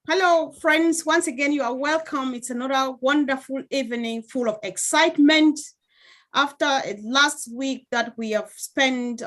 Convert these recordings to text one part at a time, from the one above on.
Hello, friends. Once again, you are welcome. It's another wonderful evening full of excitement. After last week that we have spent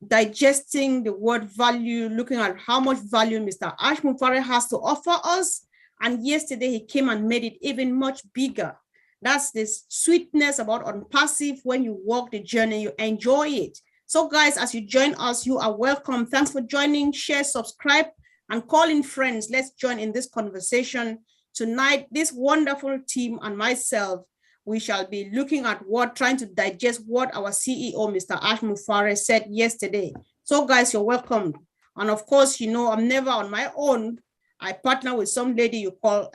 digesting the word value, looking at how much value Mr. Ash Mufare has to offer us. And yesterday he came and made it even much bigger. That's this sweetness about OnPassive. When you walk the journey, you enjoy it. So guys, as you join us, you are welcome. Thanks for joining. Share, subscribe, and call in friends. Let's join in this conversation. Tonight, this wonderful team and myself, we shall be looking at trying to digest what our CEO, Mr. Ash Mufare, said yesterday. So guys, you're welcome. And of course, you know, I'm never on my own. I partner with some lady you call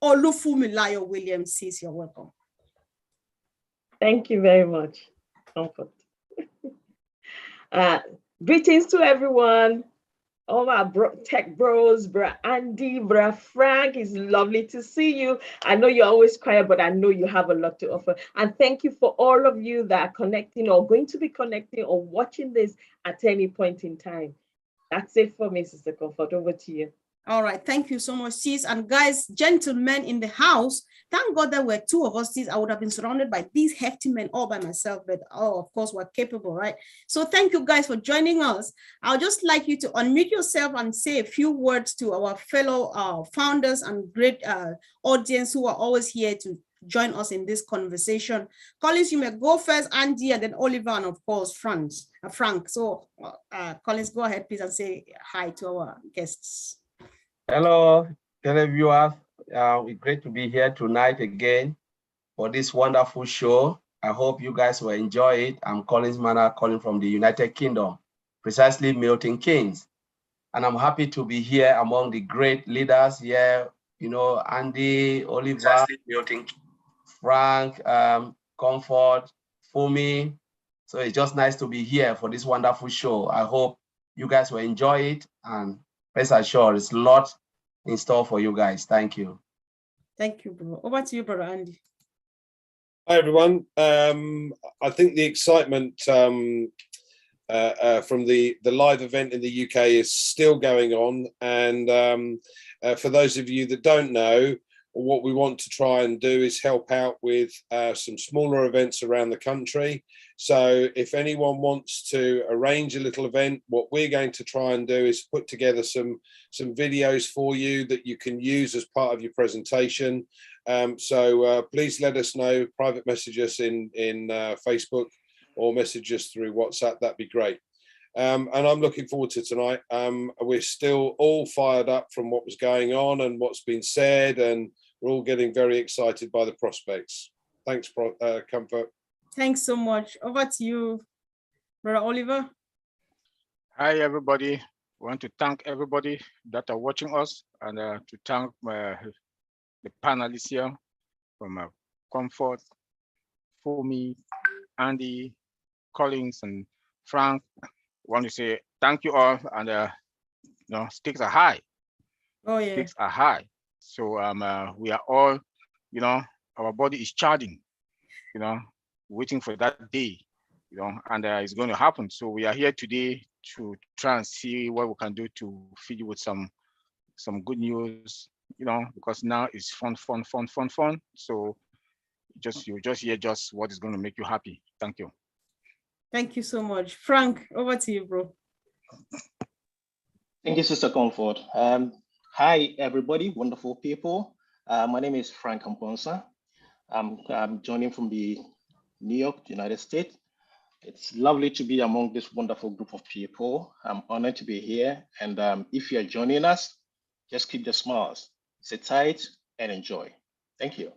Olufumilayo Williams. Sis, you're welcome. Thank you very much. Comfort. Greetings to everyone. All my tech bros, bro Andy, bro Frank, it's lovely to see you. I know you're always quiet, but I know you have a lot to offer. And thank you for all of you that are connecting or going to be connecting or watching this at any point in time. That's it for me, Sister Comfort. Over to you. All right, thank you so much, sis. And guys, gentlemen in the house, thank God there were two of us, sis. I would have been surrounded by these hefty men all by myself, but of course, we're capable, right? So thank you guys for joining us. I'll just like you to unmute yourself and say a few words to our fellow founders and great audience who are always here to join us in this conversation. Collins, you may go first, Andy, and then Oliver, and of course, Frank. So Collins, go ahead, please, and say hi to our guests. Hello, televiewers. It's great to be here tonight again for this wonderful show. I hope you guys will enjoy it. I'm Collins Manor, calling from the United Kingdom, precisely Milton Keynes. And I'm happy to be here among the great leaders here, you know, Andy, Oliver, Milton, Frank, Comfort, Fumi. So it's just nice to be here for this wonderful show. I hope you guys will enjoy it, and rest assured, it's a lot in store for you guys. Thank you. Thank you, bro. Over to you, brother Andy. Hi, everyone. I think the excitement from the live event in the UK is still going on. And for those of you that don't know, what we want to try and do is help out with some smaller events around the country. So if anyone wants to arrange a little event, what we're going to try and do is put together some videos for you that you can use as part of your presentation. So please let us know, private message us in Facebook or message us through WhatsApp. That'd be great. And I'm looking forward to tonight. We're still all fired up from what was going on and what's been said, and we're all getting very excited by the prospects. Thanks, Comfort. Thanks so much. Over to you, Brother Oliver. Hi, everybody. I want to thank everybody that are watching us, and to thank the panelists here from Comfort, Fumi, Andy, Collins, and Frank. I want to say thank you all, and you know, stakes are high. Oh yeah, stakes are high. So we are all, you know, our body is charging, you know, waiting for that day, you know, and it's going to happen. So we are here today to try and see what we can do to feed you with some good news, you know, because now it's fun. So you just hear just what is going to make you happy. Thank you. Thank you so much. Frank, over to you, bro. Thank you, Sister Comfort. Hi, everybody, wonderful people. My name is Frank Amponsa. I'm joining from the New York, United States. It's lovely to be among this wonderful group of people. I'm honored to be here. And if you're joining us, just keep the smiles, sit tight and enjoy. Thank you.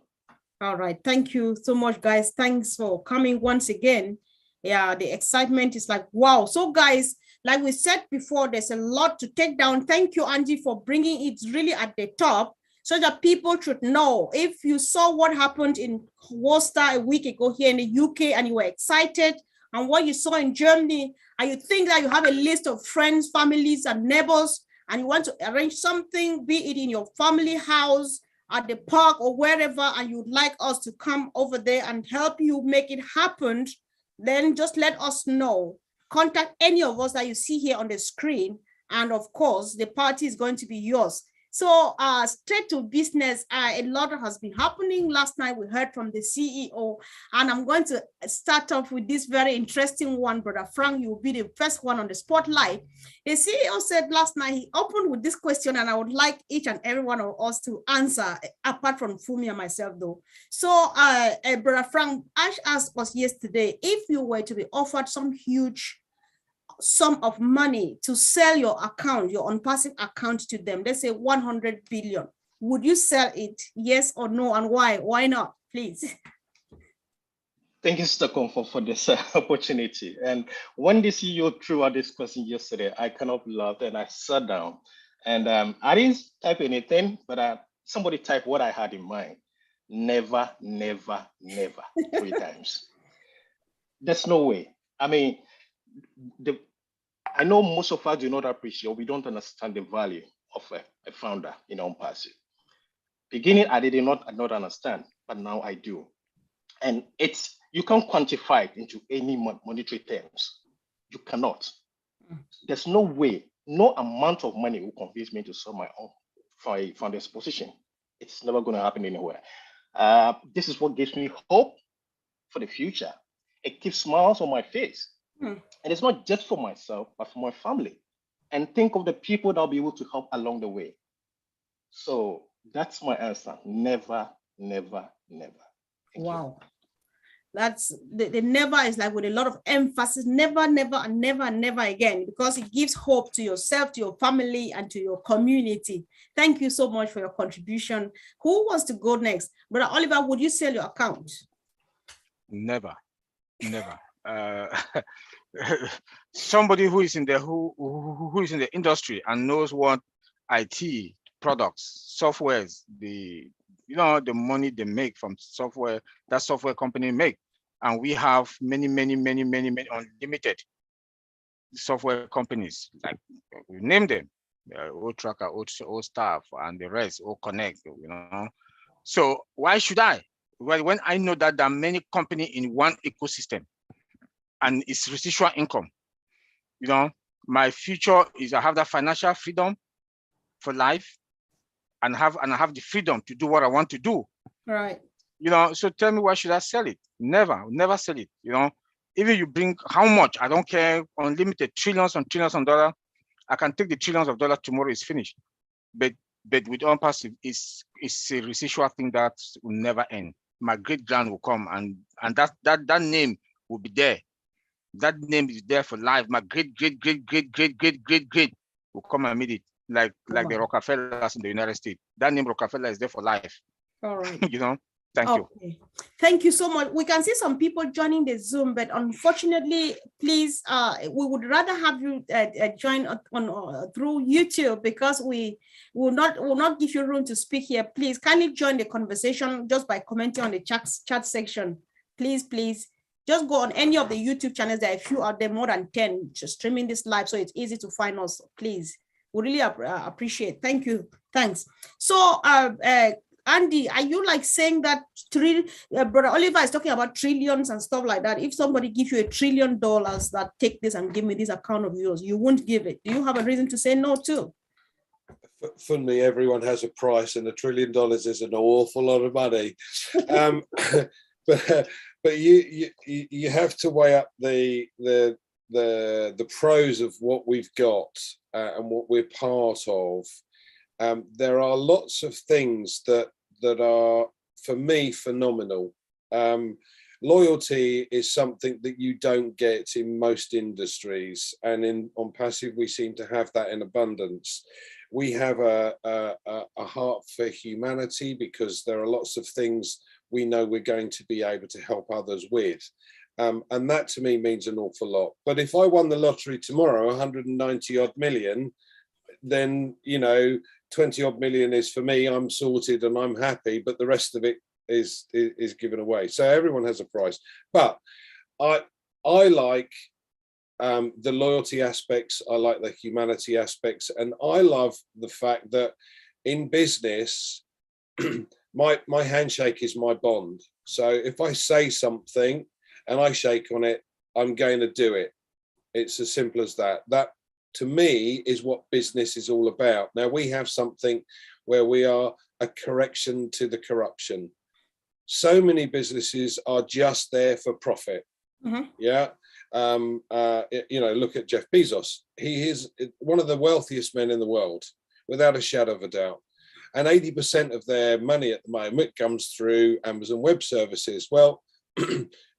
All right. Thank you so much, guys. Thanks for coming once again. Yeah, the excitement is like, wow. So guys, like we said before, there's a lot to take down. Thank you, Angie, for bringing it really at the top so that people should know. If you saw what happened in Worcester a week ago here in the UK and you were excited, and what you saw in Germany, and you think that you have a list of friends, families, and neighbors, and you want to arrange something, be it in your family house, at the park, or wherever, and you'd like us to come over there and help you make it happen, then just let us know. Contact any of us that you see here on the screen, and of course, the party is going to be yours. So straight to business, a lot has been happening. Last night we heard from the CEO, and I'm going to start off with this very interesting one, Brother Frank. You will be the first one on the spotlight. The CEO said last night, he opened with this question, and I would like each and every one of us to answer, apart from Fumi and myself though. So Brother Frank, Ash asked us yesterday, if you were to be offered some huge sum of money to sell your account, your OnPassive account to them, let's say 100 billion, would you sell it? Yes or no, and why? Why not, please? Thank you, Mr. Comfort, for this opportunity. And when the CEO threw out this question yesterday, I kind of laughed and I sat down. And I didn't type anything, but somebody typed what I had in mind. Never, never, never, 3 times. There's no way. I mean, I know most of us do not appreciate, we don't understand the value of a founder in OnPassive. Beginning, I did not understand, but now I do. And you can't quantify it into any monetary terms. You cannot. There's no way, no amount of money will convince me to sell my own founder's position. It's never going to happen anywhere. This is what gives me hope for the future. It keeps smiles on my face. And it's not just for myself, but for my family. And think of the people that I'll be able to help along the way. So that's my answer. Never, never, never. Wow. That's the never is like with a lot of emphasis, never, never, and never, and never again, because it gives hope to yourself, to your family, and to your community. Thank you so much for your contribution. Who wants to go next? Brother Oliver, would you sell your account? Never, never. Somebody who is in the who is in the industry and knows what IT products, softwares, the money they make from software, that software company make, and we have many unlimited software companies, like we name them, old Tracker, old Staff, and the rest, old Connect, So why should I? Well, when I know that there are many companies in one ecosystem, and it's residual income. My future is I have that financial freedom for life, and I have the freedom to do what I want to do. Right. So tell me, why should I sell it? Never sell it. Even you bring how much, I don't care, unlimited trillions and trillions of dollars. I can take the trillions of dollars tomorrow, it's finished. But with OnPassive, it's a residual thing that will never end. My great grand will come, and that name will be there. That name is there for life. My great will come and meet it, like the Rockefellers in the United States. That name Rockefeller is there for life. All right. Thank you. Thank you so much. We can see some people joining the Zoom, but unfortunately, please, we would rather have you join on through YouTube, because we will not give you room to speak here. Please kindly join the conversation just by commenting on the chat section. Please. Just go on any of the YouTube channels. There are a few out there, more than 10, just streaming this live, so it's easy to find us. Please, we really appreciate. Thank you. Thanks. So, Andy, are you like saying that Brother Oliver is talking about trillions and stuff like that? If somebody gives you $1 trillion that take this and give me this account of yours, you won't give it. Do you have a reason to say no too? For me, everyone has a price, and $1 trillion is an awful lot of money. But you have to weigh up the pros of what we've got and what we're part of. There are lots of things that are, for me, phenomenal. Loyalty is something that you don't get in most industries, and in OnPassive we seem to have that in abundance. We have a heart for humanity, because there are lots of things we know we're going to be able to help others with. And that to me means an awful lot. But if I won the lottery tomorrow, 190 odd million, then, 20 odd million is for me, I'm sorted and I'm happy, but the rest of it is given away. So everyone has a price. But I like the loyalty aspects, I like the humanity aspects, and I love the fact that in business, my handshake is my bond. So if I say something and I shake on it, I'm going to do it. It's as simple as that. to me, is what business is all about. Now, we have something where we are a correction to the corruption. So many businesses are just there for profit. Yeah. You know, look at Jeff Bezos. He is one of the wealthiest men in the world, without a shadow of a doubt. And 80% of their money at the moment comes through Amazon Web Services. Well,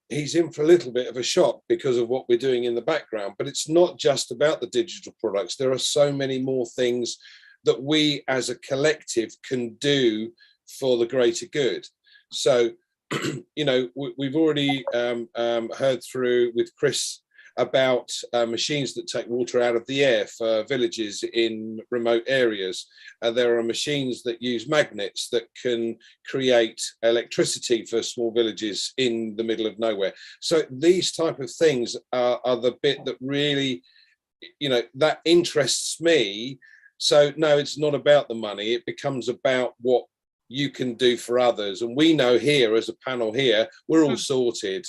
he's in for a little bit of a shock because of what we're doing in the background. But it's not just about the digital products. There are so many more things that we as a collective can do for the greater good. So, you know, we've already heard through with Chris about machines that take water out of the air for villages in remote areas. There are machines that use magnets that can create electricity for small villages in the middle of nowhere. So these type of things are the bit that really, you know, that interests me. So no, it's not about the money. It becomes about what you can do for others. And we know here as a panel here, we're all sorted.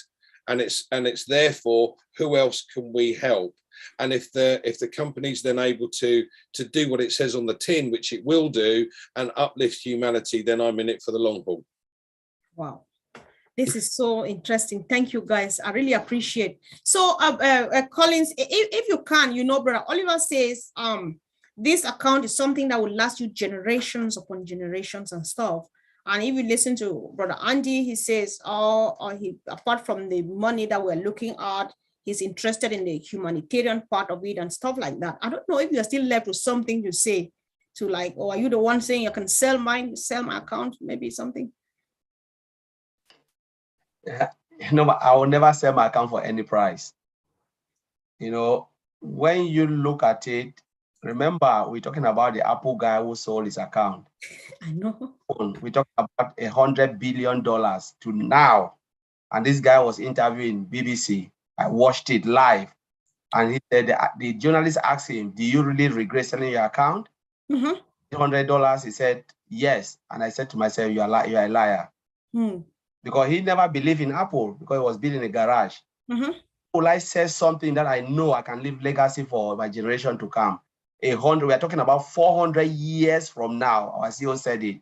And it's therefore, who else can we help? And if the company's then able to do what it says on the tin, which it will do, and uplift humanity, then I'm in it for the long haul. Wow, this is so interesting. Thank you, guys. I really appreciate. So, Collins, if you can, you know, Brother Oliver says, this account is something that will last you generations upon generations and stuff. And if you listen to Brother Andy, he says, apart from the money that we're looking at, he's interested in the humanitarian part of it and stuff like that. I don't know if you're still left with something to say to, like, or are you the one saying you can sell mine, sell my account, maybe something? Yeah, no, I will never sell my account for any price. You know, when you look at it, remember, we're talking about the Apple guy who sold his account. I know. We're talking about $100 billion to now. And this guy was interviewing BBC. I watched it live. And he said, the journalist asked him, do you really regret selling your account? $100. He said, yes. And I said to myself, you're a liar. Because he never believed in Apple because he was building a garage. Will I sell something that I know I can leave legacy for my generation to come? We are talking about 400 years from now. Our CEO said it.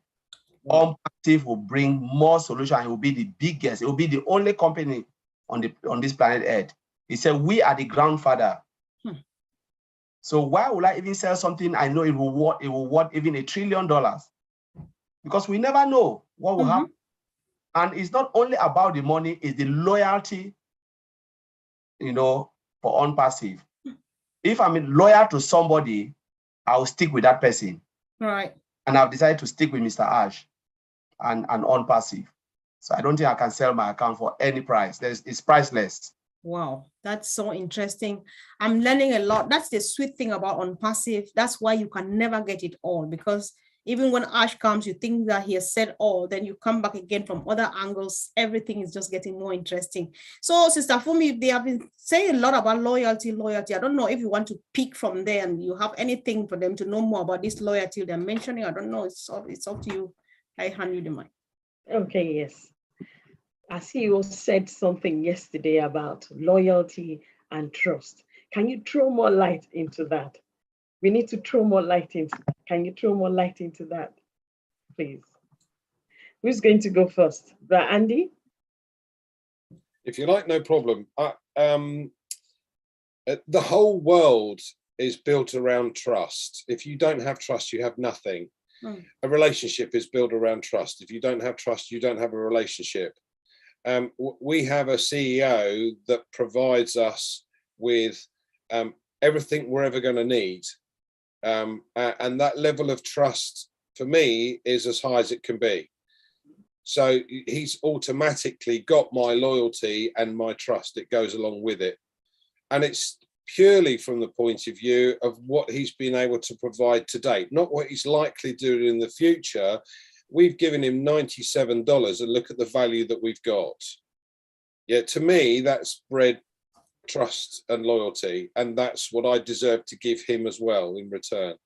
OnPassive will bring more solutions. It will be the biggest. It will be the only company on this planet Earth. He said, we are the grandfather. So why would I even sell something I know it will worth even $1 trillion? Because we never know what will happen. And it's not only about the money, it's the loyalty, you know, for OnPassive. If I'm loyal to somebody, I'll stick with that person. Right. And I've decided to stick with Mr. Ash and OnPassive. So I don't think I can sell my account for any price. It's priceless. Wow, that's so interesting. I'm learning a lot. That's the sweet thing about OnPassive. That's why you can never get it all, because even when Ash comes, you think that he has said all, then you come back again from other angles. Everything is just getting more interesting. So, Sister Fumi, they have been saying a lot about loyalty. I don't know if you want to pick from there and you have anything for them to know more about this loyalty they're mentioning. I don't know. It's up to you. I hand you the mic. Okay, yes. As you said something yesterday about loyalty and trust. Can you throw more light into that? We need to throw more light into that. Can you throw more light into that, please? Who's going to go first? Brother Andy? If you like, no problem. The whole world is built around trust. If you don't have trust, you have nothing. A relationship is built around trust. If you don't have trust, you don't have a relationship. We have a CEO that provides us with everything we're ever going to need. And that level of trust for me is as high as it can be. So he's automatically got my loyalty and my trust. It goes along with it. And it's purely from the point of view of what he's been able to provide to date, not what he's likely to do in the future. We've given him $97 and look at the value that we've got. Yeah, to me, that's bred trust and loyalty, and that's what I deserve to give him as well in return.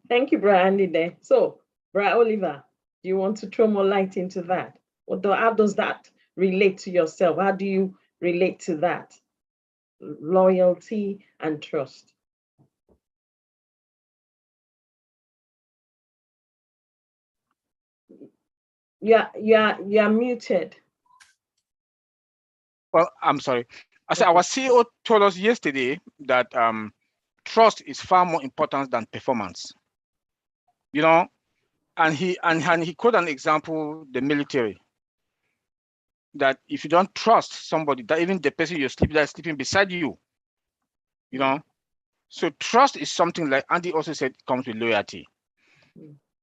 Thank you, Brother Andy there. So, Brother Oliver, do you want to throw more light into that? How does that relate to yourself? How do you relate to that? loyalty, and trust? You're muted. Well, I'm sorry. I said our CEO told us yesterday that trust is far more important than performance. You know, and he quoted an example, the military, that if you don't trust somebody, that even the person you're sleeping, that's sleeping beside you, you know. So trust is something, like Andy also said, comes with loyalty.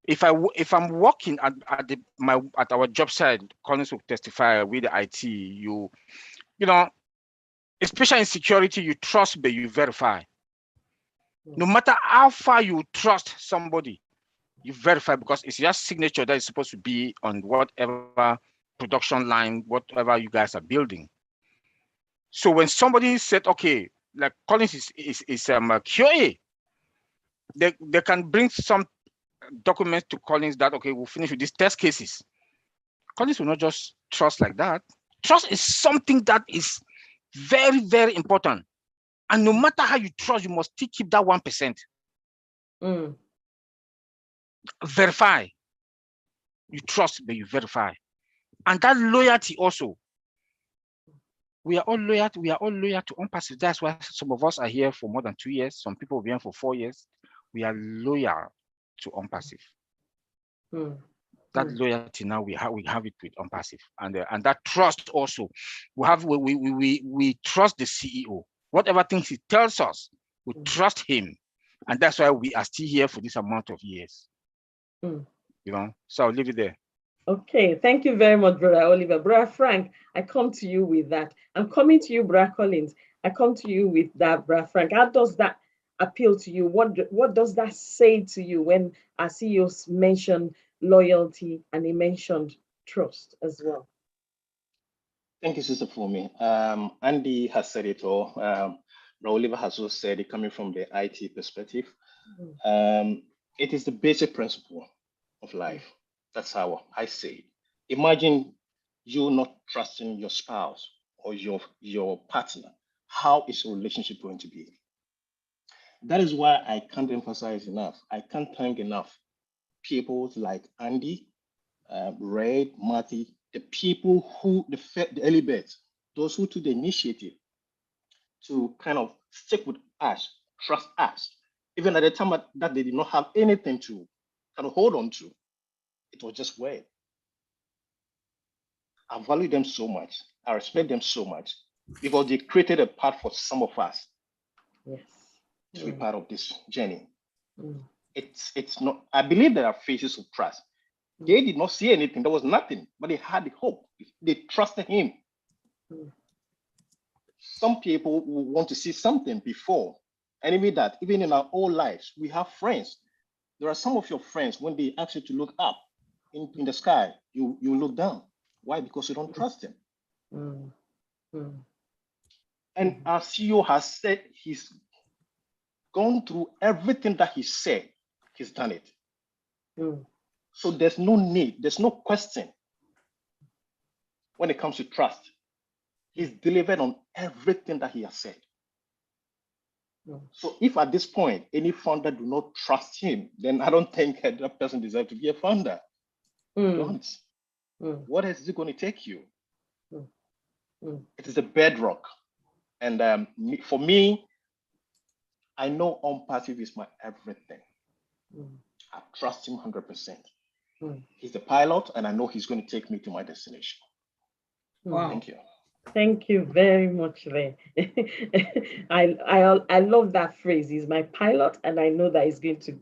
If I'm working at our job site, Collins will testify with the IT, you know, especially in security, you trust, but you verify. No matter how far you trust somebody, you verify, because it's your signature that is supposed to be on whatever production line, whatever you guys are building. So when somebody said, okay, like Collins is QA, they can bring some documents to Collins that, okay, we'll finish with these test cases. Collins will not just trust like that. Trust is something that is very, very important. And no matter how you trust, you must still keep that 1%. Verify. You trust, but you verify. And that loyalty also. We are all loyal to OnPassive. That's why some of us are here for more than 2 years. Some people will be here for 4 years. We are loyal to OnPassive. That loyalty now we have it with OnPassive, and that trust also. We trust the CEO. Whatever things he tells us, we trust him, and that's why we are still here for this amount of years. You know, so I'll leave it there. Okay, thank you very much, Brother Oliver. Brother Frank, I come to you with that. I'm coming to you, Brother Collins. I come to you with that, Brother Frank. How does that appeal to you? What does that say to you when our CEOs mentioned loyalty and he mentioned trust as well? Thank you, Sister Fumi. Andy has said it all. Oliver has also said it, coming from the IT perspective. It is the basic principle of life. That's how I say it. Imagine you not trusting your spouse or your partner. How is your relationship going to be? That is why I can't emphasize enough. I can't thank enough people like Andy, Ray, Marty, the people who, the early birds, those who took the initiative to kind of stick with us, trust us, even at the time that they did not have anything to kind of hold on to. It was just weird. I value them so much. I respect them so much because they created a path for some of us to be part of this journey. It's not, I believe there are phases of trust. They did not see anything. There was nothing, but they had the hope. They trusted him. Some people will want to see something before. And even that, even in our own lives, we have friends. There are some of your friends, when they ask you to look up in the sky, you look down. Why? Because you don't trust them. And our CEO has said he's gone through everything that he said. He's done it. So there's no need, there's no question when it comes to trust. He's delivered on everything that he has said. So if at this point any founder do not trust him, then I don't think that person deserves to be a founder. What else is it going to take you? It is a bedrock. And for me, I know OnPassive is my everything. I trust him 100%. He's the pilot, and I know he's going to take me to my destination. Wow. Thank you. Thank you very much, Ray. I love that phrase. He's my pilot, and I know that he's going to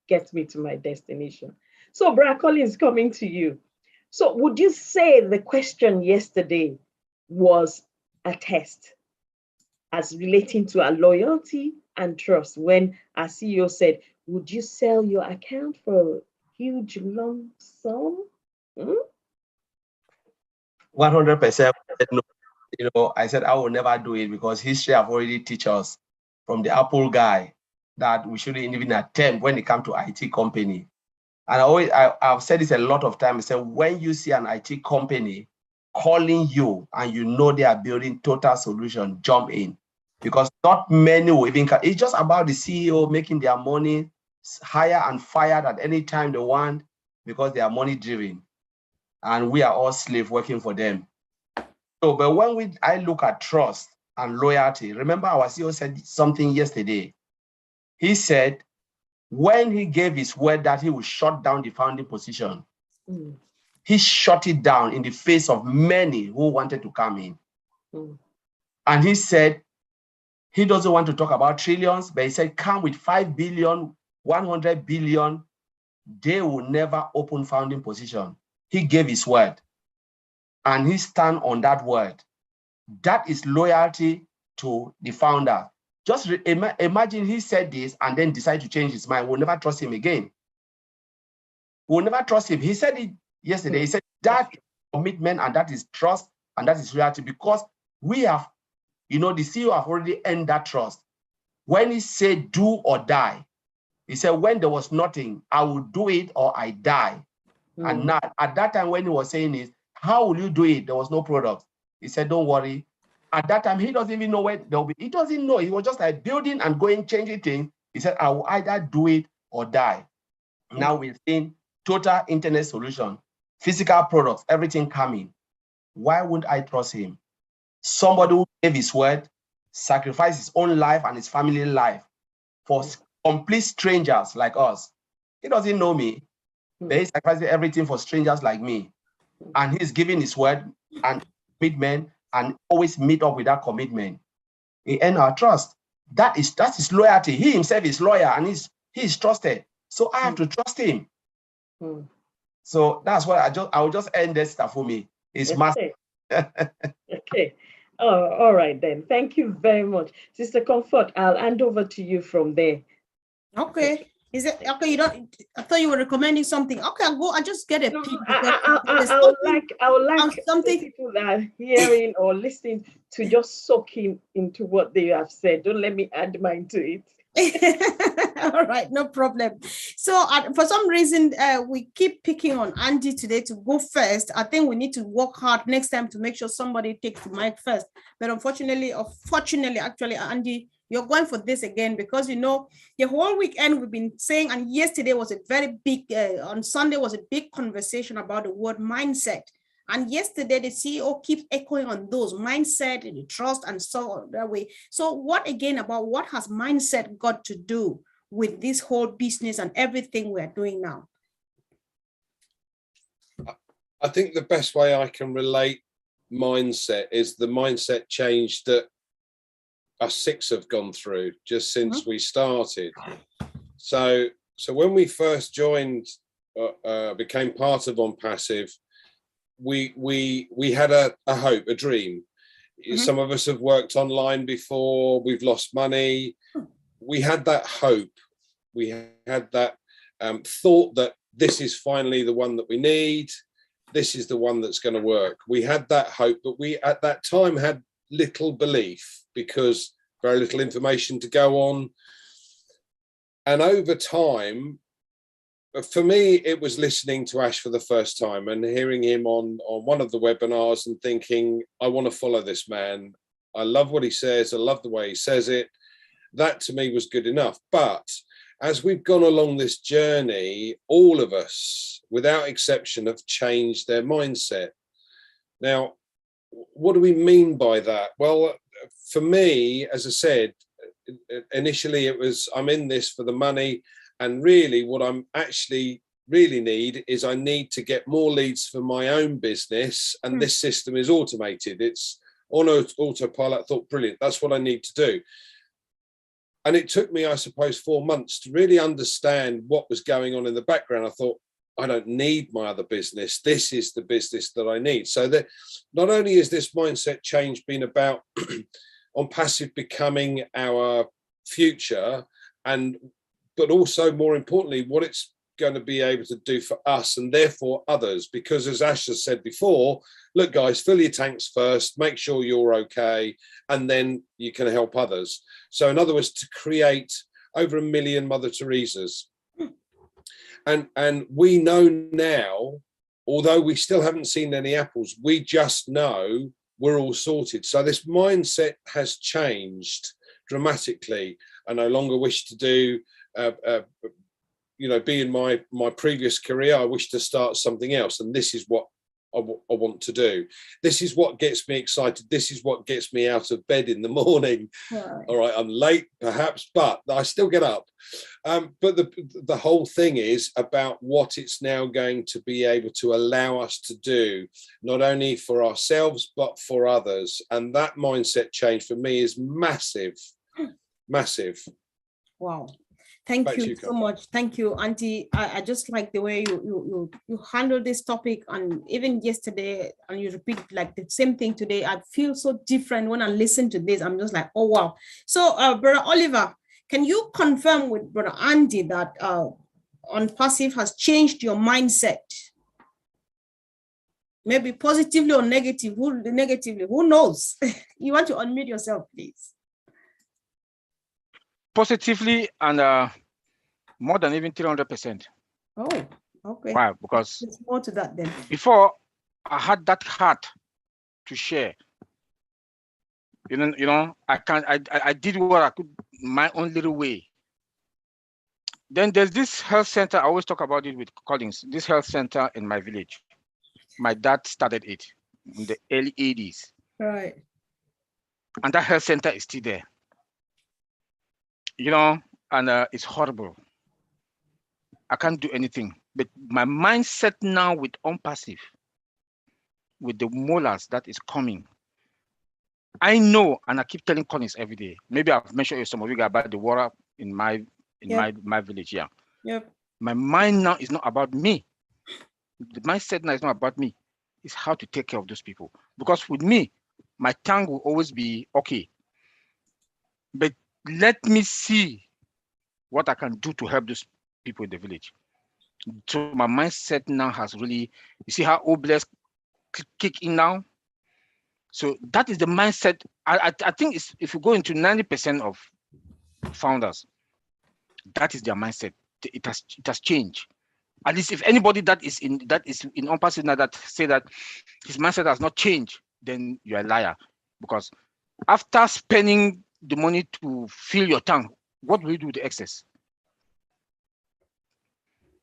get me to my destination. So, Brother Collins, coming to you. So, would you say the question yesterday was a test as relating to our loyalty and trust when our CEO said, would you sell your account for a huge lump sum? 100%. No. You know, I said I will never do it because history have already teach us from the Apple guy that we shouldn't even attempt when it comes to IT company. And I've said this a lot of times. I said, when you see an IT company calling you and you know they are building total solution, jump in. because not many will even come. It's just about the CEO making their money, hire and fired at any time they want, because they are money driven, and we are all slaves working for them. So, but when I look at trust and loyalty, remember our CEO said something yesterday. He said, when he gave his word that he would shut down the founding position, he shut it down in the face of many who wanted to come in. And he said, he doesn't want to talk about trillions, but he said, come with 5 billion, 100 billion, they will never open founding position. He gave his word, and he stand on that word. That is loyalty to the founder. Just imagine he said this and then decide to change his mind. We'll never trust him again. We'll never trust him. He said it yesterday. He said that commitment, and that is trust, and that is loyalty, because we have, the CEO have already earned that trust. When he said do or die, he said, when there was nothing, I will do it or I die. And now, at that time when he was saying it, how will you do it? There was no product. He said, don't worry. At that time, he doesn't even know where there'll be. He doesn't know. He was just like building and going, changing things. He said, I will either do it or die. Now we're seeing total internet solution, physical products, everything coming. Why wouldn't I trust him? Somebody who gave his word, sacrificed his own life and his family life for complete strangers like us. He doesn't know me, but he's sacrificing everything for strangers like me. And he's giving his word and commitment, and always meet up with that commitment. He earned our trust. That's his loyalty. He himself is loyal, and he's trusted. So I have to trust him. So that's why I will just end this stuff for me. It's massive. Okay. Oh, all right then. Thank you very much, Sister Comfort. I'll hand over to you from there. Okay. Is it okay? I thought you were recommending something. Okay, I'll just get a peek. I would like something people that are hearing or listening to just soak into what they have said. Don't let me add mine to it. All right, no problem. So for some reason, we keep picking on Andy today to go first. I think we need to work hard next time to make sure somebody takes the mic first. But unfortunately, actually, Andy, you're going for this again, because the whole weekend we've been saying, and yesterday was a very big, on Sunday was a big conversation about the word mindset. And yesterday, the CEO keeps echoing on those mindset and the trust and so that way. So what has mindset got to do with this whole business and everything we're doing now? I think the best way I can relate mindset is the mindset change that us 6 have gone through just since we started. So when we first joined, became part of OnPassive, we had a hope, a dream. Some of us have worked online before, we've lost money. We had that hope. We had that thought that this is finally the one that we need. This is the one that's going to work. We had that hope, but we at that time had little belief because very little information to go on. And over time, for me, it was listening to Ash for the first time and hearing him on one of the webinars and thinking, I want to follow this man. I love what he says. I love the way he says it. That to me was good enough. But as we've gone along this journey, all of us, without exception, have changed their mindset. Now, what do we mean by that? Well, for me, as I said, initially it was, I'm in this for the money. And really what I'm actually really need is I need to get more leads for my own business. And this system is automated. It's on autopilot. I thought, brilliant. That's what I need to do. And it took me, I suppose, 4 months to really understand what was going on in the background. I thought, I don't need my other business. This is the business that I need. So that not only is this mindset change been about OnPassive becoming our future, but also more importantly, what it's going to be able to do for us and therefore others. Because as Ash has said before, look, guys, fill your tanks first, make sure you're okay, and then you can help others. So in other words, to create over 1 million Mother Teresas. And we know now, although we still haven't seen any apples, we just know we're all sorted. So this mindset has changed dramatically. I no longer wish to do, be in my previous career. I wish to start something else, and this is what I want to do. This is what gets me excited. This is what gets me out of bed in the morning. Right. All right, I'm late perhaps, but I still get up. But the whole thing is about what it's now going to be able to allow us to do, not only for ourselves, but for others. And that mindset change for me is massive, massive. Wow. Thank you so much. Thank you, Auntie. I just like the way you handle this topic, and even yesterday, and you repeat like the same thing today. I feel so different when I listen to this. I'm just like, oh wow. So, Brother Oliver, can you confirm with Brother Andy that OnPassive has changed your mindset? Maybe positively or negatively. Who knows? You want to unmute yourself, please. Positively, and more than even 300%. Oh, okay. Why? Because there's more to that then. Before, I had that heart to share. You know, I did what I could my own little way. Then there's this health center. I always talk about it with Collins. This health center in my village. My dad started it in the early 80s. Right. And that health center is still there. You know, and it's horrible. I can't do anything. But my mindset now with OnPassive, with the molars that is coming, I know, and I keep telling Collins every day. Maybe I've mentioned some of you guys about the water in my village. Yeah. Yep. My mind now is not about me. The mindset now is not about me. It's how to take care of those people. Because with me, my tongue will always be okay. But let me see what I can do to help those people in the village. So my mindset now has really, you see how Obless kick in now? So that is the mindset. I think it's, if you go into 90% of founders, that is their mindset. It has changed. At least if anybody that is in OnPassive now that say that his mindset has not changed, then you're a liar. Because after spending the money to fill your tank, what will you do with the excess?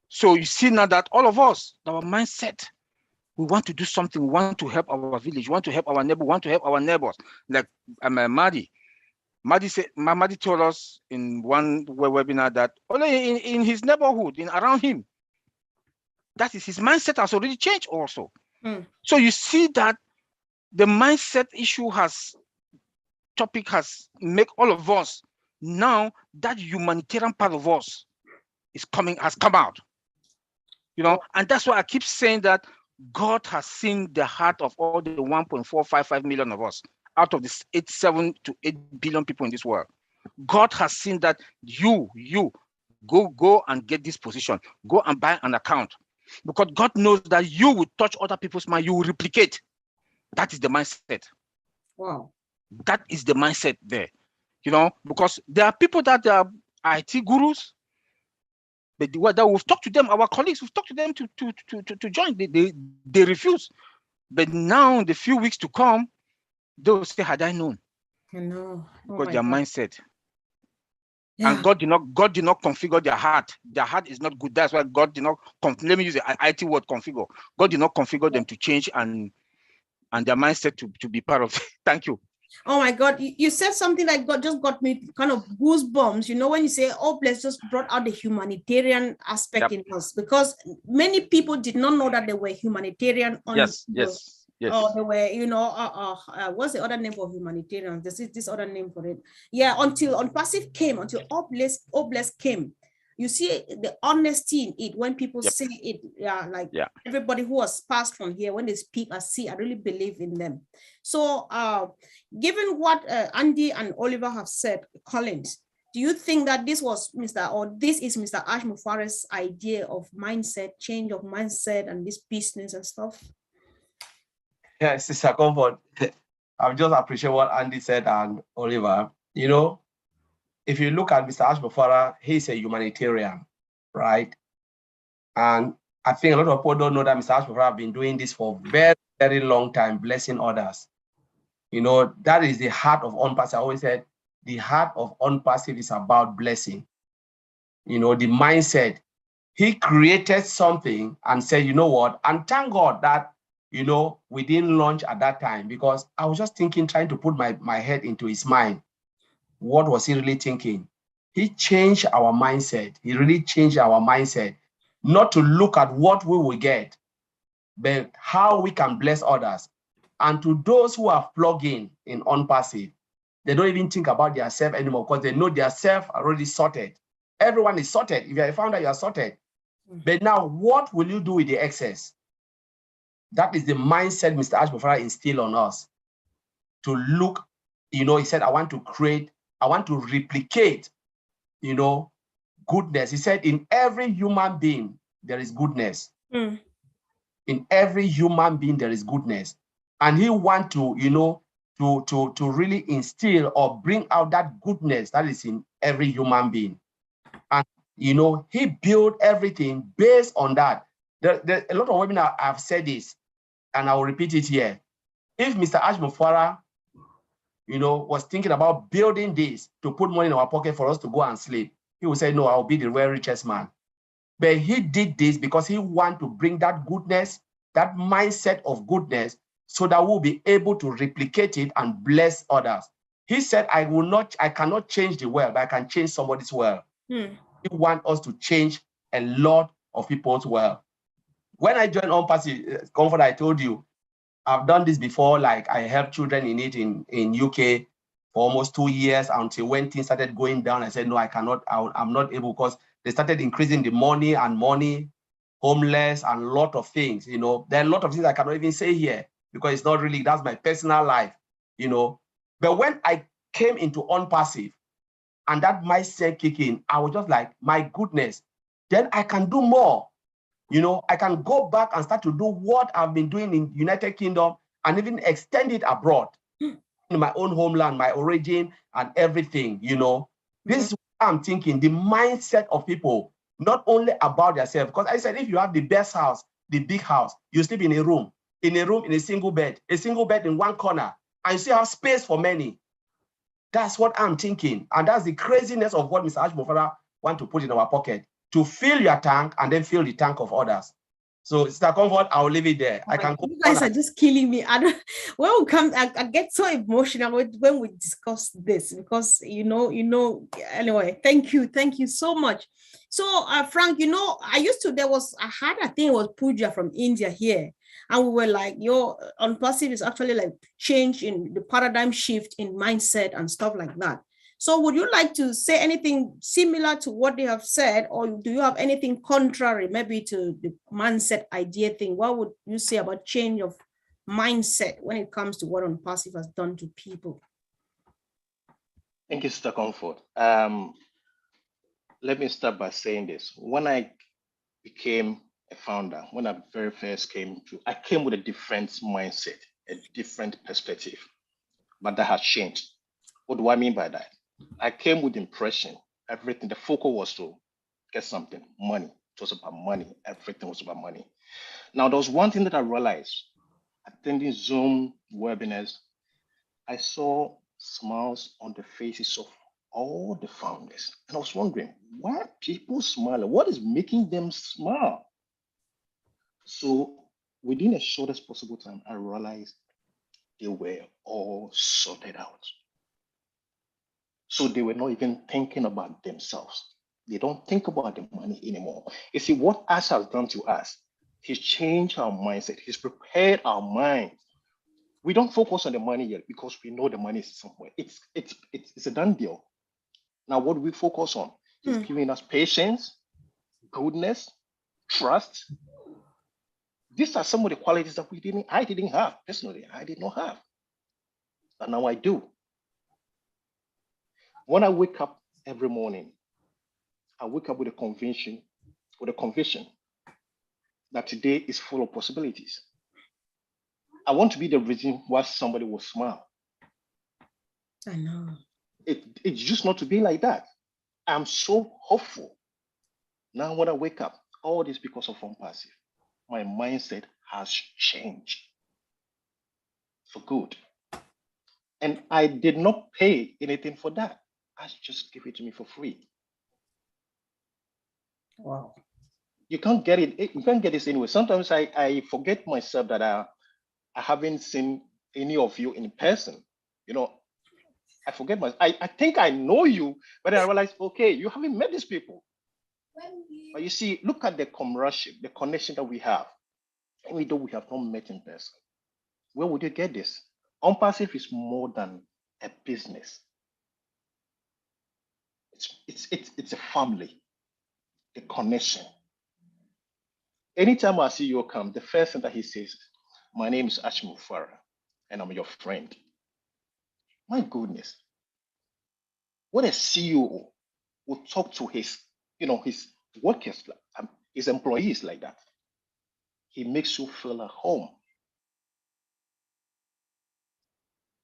So you see now that all of us, our mindset, we want to do something. We want to help our village. We want to help our neighbor. We want to help our neighbors. Like Madi said, Madi told us in one webinar that only in his neighborhood, around him, that is his mindset has already changed also. So you see that the mindset issue has make all of us now that humanitarian part of us has come out. You know, and that's why I keep saying that God has seen the heart of all the 1.455 million of us out of this 7 to 8 billion people in this world. God has seen that you go and get this position, go and buy an account, because God knows that you will touch other people's mind, you will replicate. That is the mindset. Wow. That is the mindset there, you know, because there are people that are IT gurus, but that we've talked to them, our colleagues, we've talked to them to join. They refuse. But now, in the few weeks to come, they will say, had I known. I know. Because their mindset. Yeah. And God did not configure their heart. Their heart is not good. That's why God did not, let me use the IT word, configure. God did not configure them to change and their mindset to be part of it. Thank you. Oh my God, you said something like just got me kind of goosebumps, you know, when you say, oh, bless, just brought out the humanitarian aspect in us, because many people did not know that they were humanitarian. Yes. Oh, they were, you know, what's the other name of humanitarians? This other name for it. Yeah, until OnPassive came, until Obless came. You see the honesty in it when people say it, everybody who has passed from here, when they speak, I really believe in them. So given what Andy and Oliver have said, Collins, do you think that this is Mr. Ash Mufareh's idea of mindset, change of mindset and this business and stuff? Yes, Sister Comfort. I just appreciate what Andy said and Oliver. You know, if you look at Mr. Ash Mufareh, he's a humanitarian, right? And I think a lot of people don't know that Mr. Ash Mufareh has been doing this for a very, very long time, blessing others. You know, that is the heart of OnPassive. I always said the heart of OnPassive is about blessing. You know, the mindset. He created something and said, you know what? And thank God that, you know, we didn't launch at that time, because I was just thinking, trying to put my head into his mind. What was he really thinking? He changed our mindset. He really changed our mindset, not to look at what we will get, but how we can bless others. And to those who have plugged in OnPassive, they don't even think about their self anymore, because they know their self already sorted. Everyone is sorted. If you're a founder, you are sorted. But now, what will you do with the excess? That is the mindset Mr. Ashbofara instilled on us. To look, you know, he said, I want to create, I want to replicate, you know, goodness. He said, in every human being, there is goodness. In every human being, there is goodness. And he wants to, you know, to really instill or bring out that goodness that is in every human being. And, you know, he built everything based on that. A lot of women have said this, and I'll repeat it here. If Mr. Ashbofara, you know, was thinking about building this to put money in our pocket for us to go and sleep, he would say, no, I'll be the very richest man. But he did this because he wanted to bring that goodness, that mindset of goodness, so that we'll be able to replicate it and bless others. He said, I cannot change the world, but I can change somebody's world. He wants us to change a lot of people's world. When I joined OnPassive, Comfort, I told you, I've done this before. Like, I helped children in it in UK for almost 2 years, until when things started going down, I said, no, I cannot, I'm not able, because they started increasing the money, homeless, and a lot of things, you know. There are a lot of things I cannot even say here, because it's not really, that's my personal life, you know. But when I came into OnPassive and that mindset kicked in, I was just like, my goodness, then I can do more. You know, I can go back and start to do what I've been doing in United Kingdom, and even extend it abroad, in my own homeland, my origin, and everything, you know. This is what I'm thinking, the mindset of people, not only about themselves. Because I said, if you have the best house, the big house, you sleep in a room, in a single bed in one corner, and you still have space for many. That's what I'm thinking. And that's the craziness of what Mr. Ashbofara want to put in our pocket, to fill your tank and then fill the tank of others. So, Mr. Comfort, I'll leave it there. I can go. You guys are just killing me. I get so emotional when we discuss this, because anyway, thank you so much. So Frank, you know, I think it was Pooja from India here, and we were like, your OnPassive is actually like change in the paradigm shift in mindset and stuff like that. So would you like to say anything similar to what they have said, or do you have anything contrary, maybe to the mindset idea thing? What would you say about change of mindset when it comes to what OnPassive has done to people? Thank you, Mr. Comfort. Let me start by saying this. When I became a founder, when I very first I came with a different mindset, a different perspective, but that has changed. What do I mean by that? I came with impression. Everything, the focus was to get something, money. It was about money. Everything was about money. Now, there was one thing that I realized attending Zoom webinars. I saw smiles on the faces of all the founders. And I was wondering, why are people smiling? What is making them smile? So within a shortest possible time, I realized they were all sorted out. So they were not even thinking about themselves. They don't think about the money anymore. You see, what Ash has done to us, he's changed our mindset. He's prepared our mind. We don't focus on the money yet because we know the money is somewhere. It's a done deal. Now, what do we focus on? He's giving us patience, goodness, trust. These are some of the qualities that I didn't have. Personally, I did not have. And now I do. When I wake up every morning, I wake up with a conviction that today is full of possibilities. I want to be the reason why somebody will smile. I know. It's just not to be like that. I'm so hopeful. Now when I wake up, all this because of OnPassive. My mindset has changed for good. And I did not pay anything for that. I just give it to me for free. Wow. You can't get it. You can't get this anyway. Sometimes I forget myself that I haven't seen any of you in person. You know, I forget myself. I think I know you, but I realize, okay, you haven't met these people. But you see, look at the comradeship, the connection that we have, even though we have not met in person. Where would you get this? OnPassive is more than a business. It's a family, a connection. Anytime I see you come, the first thing that he says, my name is Ashmu Farah, and I'm your friend. My goodness. What a CEO would talk to his, his workers, his employees like that. He makes you feel at home.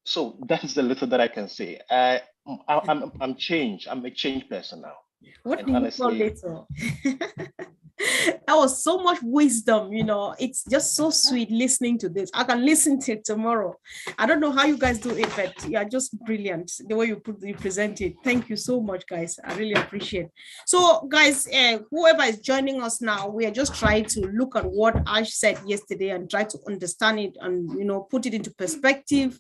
So that is the little that I can say. I'm changed. I'm a changed person now. What And do you honestly, call little? That was so much wisdom, it's just so sweet listening to this. I can listen to it tomorrow. I don't know how you guys do it, but you're just brilliant the way you present it. Thank you so much, guys. I really appreciate it. So guys, whoever is joining us now, we are just trying to look at what Ash said yesterday and try to understand it and put it into perspective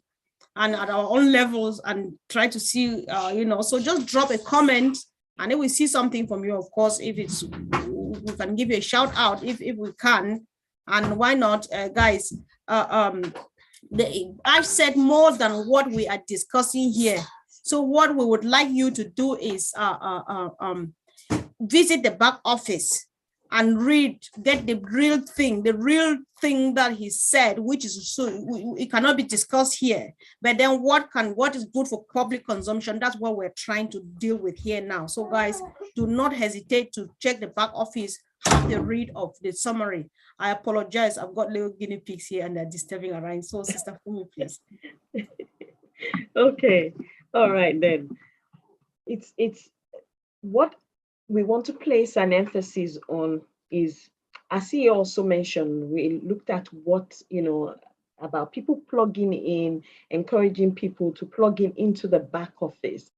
and at our own levels and try to see, so just drop a comment and then we see something from you. Of course, if it's, we can give you a shout out if we can, and why not, guys? I've said more than what we are discussing here. So what we would like you to do is visit the back office and get the real thing that he said, which is so it cannot be discussed here. But then what is good for public consumption? That's what we're trying to deal with here now. So guys, do not hesitate to check the back office, have the read of the summary. I apologize, I've got little guinea pigs here and they're disturbing around. So Sister Fumi, please. Okay, all right then. It's what we want to place an emphasis on is, as he also mentioned, we looked at what, about people plugging in, encouraging people to plug into the back office.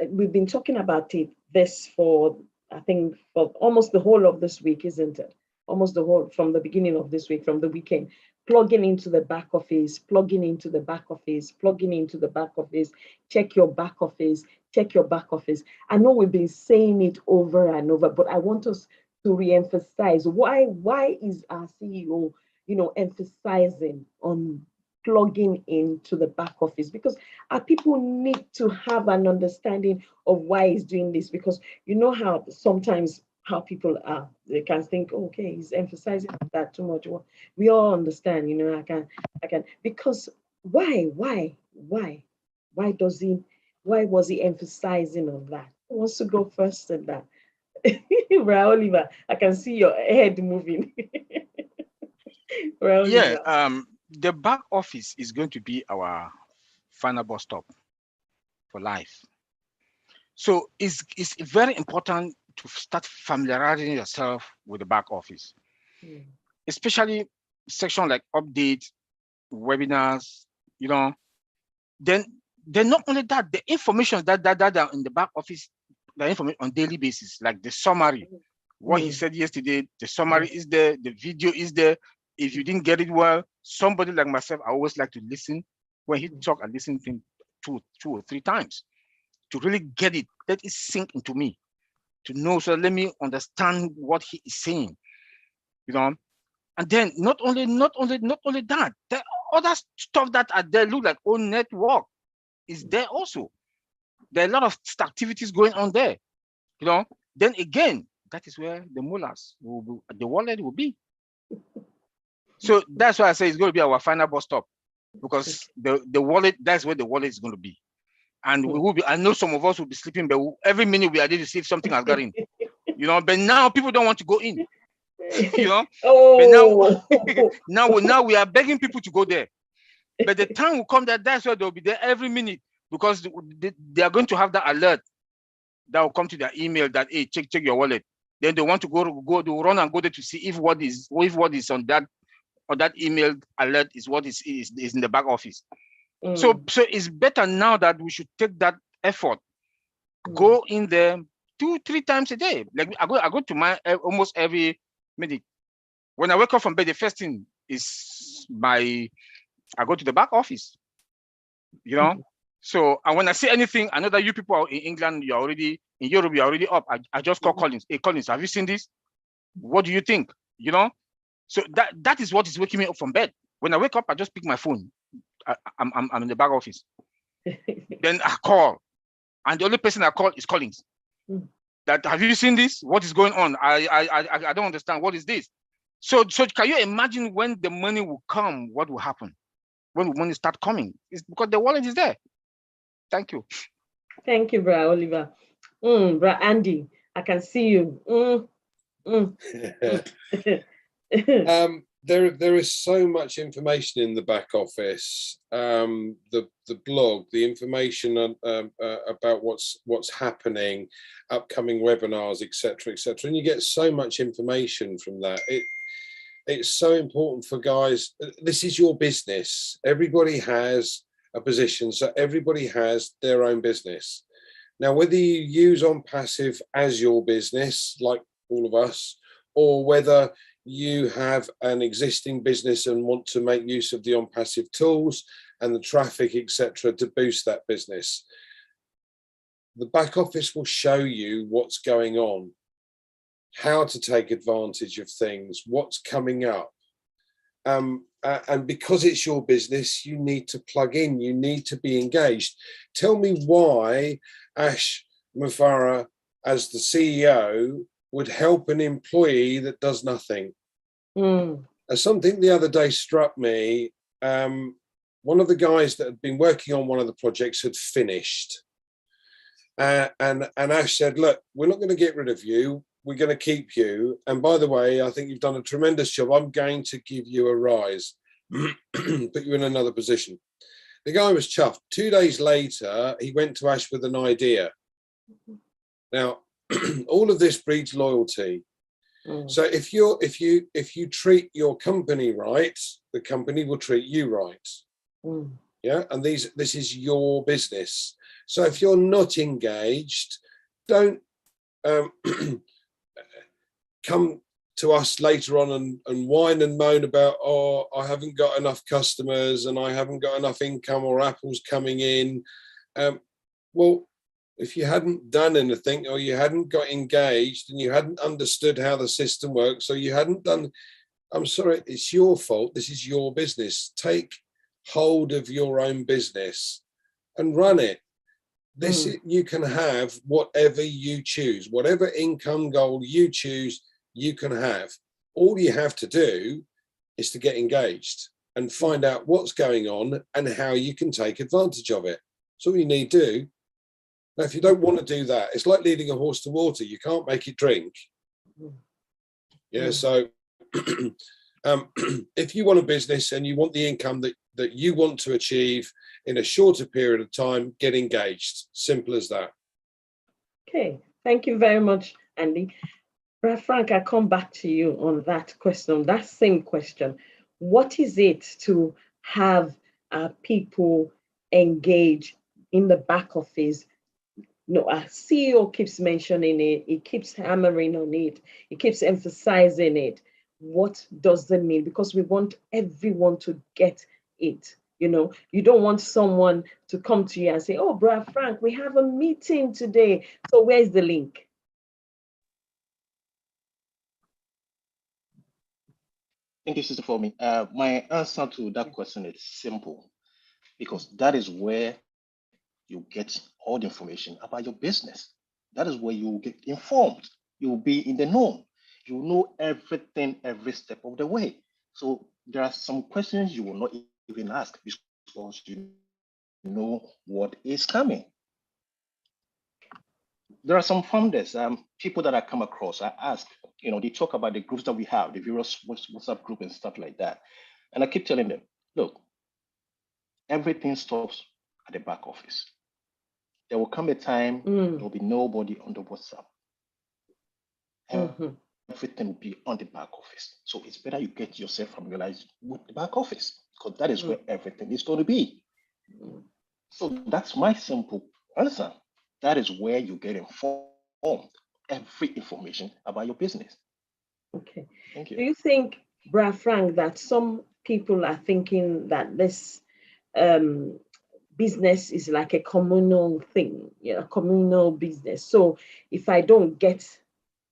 We've been talking about this for, I think, for almost the whole of this week, isn't it? Almost the whole, from the beginning of this week, from the weekend, plugging into the back office, plugging into the back office, plugging into the back office, check your back office, check your back office. I know we've been saying it over and over, but I want us to re-emphasize why is our CEO, emphasizing on plugging into the back office, because our people need to have an understanding of why he's doing this, because you know how sometimes how people are, they can think, okay, he's emphasizing that too much. Well, we all understand, I can, because why was he emphasizing on that? Who wants to go first in that? Oliver, I can see your head moving. Yeah, the back office is going to be our final bus stop for life. So it's very important to start familiarizing yourself with the back office, especially section like update, webinars, Then not only that, the information that are in the back office, the information on daily basis, like the summary, what he said yesterday, the summary is there, the video is there. If you didn't get it well, somebody like myself, I always like to listen. When he talk, I listen to him two or three times to really get it, let it sink into me, to know, so let me understand what he is saying, And then not only that, the other stuff that are there look like own network is there also. There are a lot of activities going on there, Then again, that is where the mullahs the wallet will be. So that's why I say it's going to be our final bus stop, because the wallet, that's where the wallet is going to be. And we will be, I know some of us will be sleeping, but every minute we are there to see if something has got in, but now people don't want to go in, Oh. But now we are begging people to go there. But the time will come that's where they'll be there every minute, because they are going to have that alert that will come to their email that, hey, check your wallet. Then they want to go to run and go there to see if what is on that email alert is what is in the back office. So it's better now that we should take that effort, go in there 2-3 times a day. Like I go to my almost every minute. When I wake up from bed, the first thing is I go to the back office, you know. So, and when I see anything, I know that you people are in England, you're already in Europe, you're already up. I just call Collins. Hey, Collins, have you seen this? What do you think? You know. So that is what is waking me up from bed. When I wake up, I just pick my phone. I'm in the back office. Then I call, and the only person I call is Collins. That, have you seen this? What is going on? I don't understand. What is this? So can you imagine when the money will come? What will happen when the money start coming? It's because the wallet is there. Thank you. Thank you, Bra Oliver. Bra Andy, I can see you. There is so much information in the back office, the blog, the information about what's happening, upcoming webinars, etc., and you get so much information from that. It's so important for guys. This is your business. Everybody has a position, so everybody has their own business. Now, whether you use OnPassive as your business, like all of us, or whether you have an existing business and want to make use of the OnPassive tools and the traffic, etc., to boost that business, the back office will show you what's going on, how to take advantage of things, what's coming up. And because it's your business, you need to plug in, you need to be engaged. Tell me why Ash Mufara, as the CEO, would help an employee that does nothing. Something the other day struck me. One of the guys that had been working on one of the projects had finished. And Ash said, look, we're not going to get rid of you. We're going to keep you. And by the way, I think you've done a tremendous job. I'm going to give you a rise, put you in another position. The guy was chuffed. 2 days later, he went to Ash with an idea. Now, all of this breeds loyalty. So if you treat your company right, the company will treat you right. Yeah, and this is your business. So if you're not engaged, don't come to us later on and whine and moan about, oh, I haven't got enough customers and I haven't got enough income, or Apple's coming in. Well, if you hadn't done anything, or you hadn't got engaged, and you hadn't understood how the system works, or you hadn't done, I'm sorry, it's your fault. This is your business. Take hold of your own business and run it. You can have whatever you choose, whatever income goal you choose, you can have. All you have to do is to get engaged and find out what's going on and how you can take advantage of it. That's all you need to do. Now, if you don't want to do that, it's like leading a horse to water. You can't make it drink. Yeah, so if you want a business and you want the income that you want to achieve in a shorter period of time, get engaged. Simple as that. Okay, thank you very much, Andy. Frank, I come back to you on that question, that same question. What is it to have people engage in the back office? No, our CEO keeps mentioning it. He keeps hammering on it. He keeps emphasizing it. What does that mean? Because we want everyone to get it. You know, you don't want someone to come to you and say, oh, Brother Frank, we have a meeting today. So where's the link? Thank you, Sister Fomi. My answer to that question is simple, because that is where you get all the information about your business. That is where you will get informed. You will be in the know. You will know everything, every step of the way. So there are some questions you will not even ask because you know what is coming. There are some founders, people that I come across, I ask, they talk about the groups that we have, the various WhatsApp group and stuff like that. And I keep telling them, look, everything stops at the back office. There will come a time there will be nobody on the WhatsApp. Everything will be on the back office. So it's better you get yourself familiarized with the back office, because that is where everything is going to be. So that's my simple answer. That is where you get informed. Every information about your business. Okay. Thank Do you. you think, Brad Frank, that some people are thinking that this um, business is like a communal thing, a communal business? So if I don't get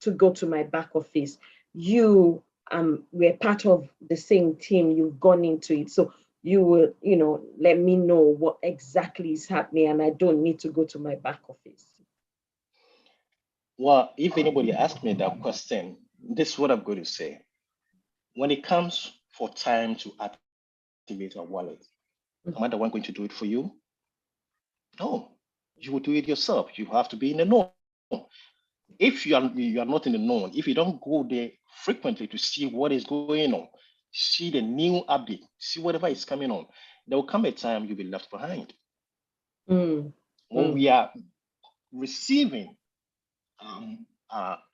to go to my back office, you we're part of the same team, you've gone into it. So you will, let me know what exactly is happening and I don't need to go to my back office. Well, if anybody asks me that question, this is what I'm going to say. When it comes for time to activate a wallet, am I the one going to do it for you? No, you will do it yourself. You have to be in the know. If you are not in the know, if you don't go there frequently to see what is going on, see the new update, see whatever is coming on, there will come a time you'll be left behind. When we are receiving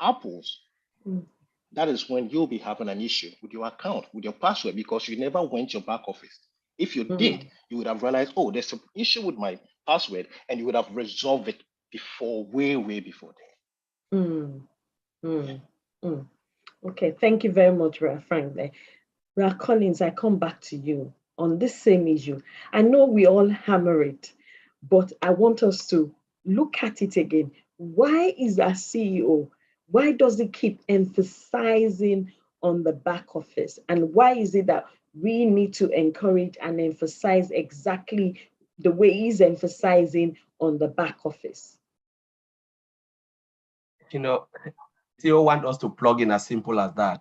apples, that is when you'll be having an issue with your account, with your password, because you never went to your back office. If you did, you would have realized, oh, there's an issue with my password, and you would have resolved it before, way before then. Okay, thank you very much, Frank. There. Collins, I come back to you on this same issue. I know we all hammer it, but I want us to look at it again. Why is our CEO, why does he keep emphasizing on the back office? And why is it that we need to encourage and emphasize exactly the way he's emphasizing on the back office? CEO wants us to plug in as simple as that.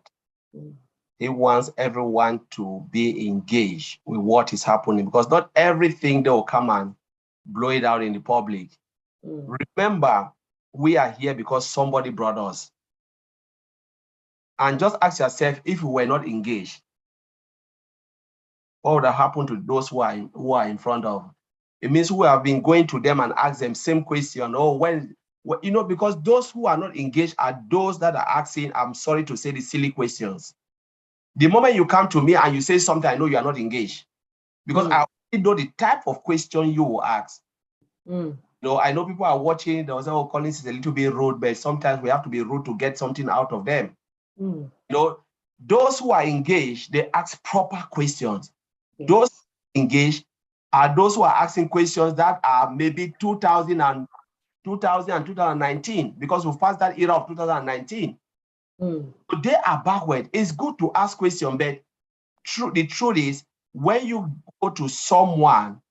He wants everyone to be engaged with what is happening, because not everything they will come and blow it out in the public. Remember, we are here because somebody brought us. And just ask yourself, if we were not engaged, what would have happened to those who are in front of? It means we have been going to them and ask them same question. Because those who are not engaged are those that are asking, I'm sorry to say, the silly questions. The moment you come to me and you say something, I know you are not engaged, because I already know the type of question you will ask. I know people are watching. They will say, "Oh, Collins is a little bit rude," but sometimes we have to be rude to get something out of them. Those who are engaged, they ask proper questions. Yes. Those engaged are those who are asking questions that are maybe 2000 and 2019, because we've passed that era of 2019. So they are backward. It's good to ask questions, but the truth is, when you go to someone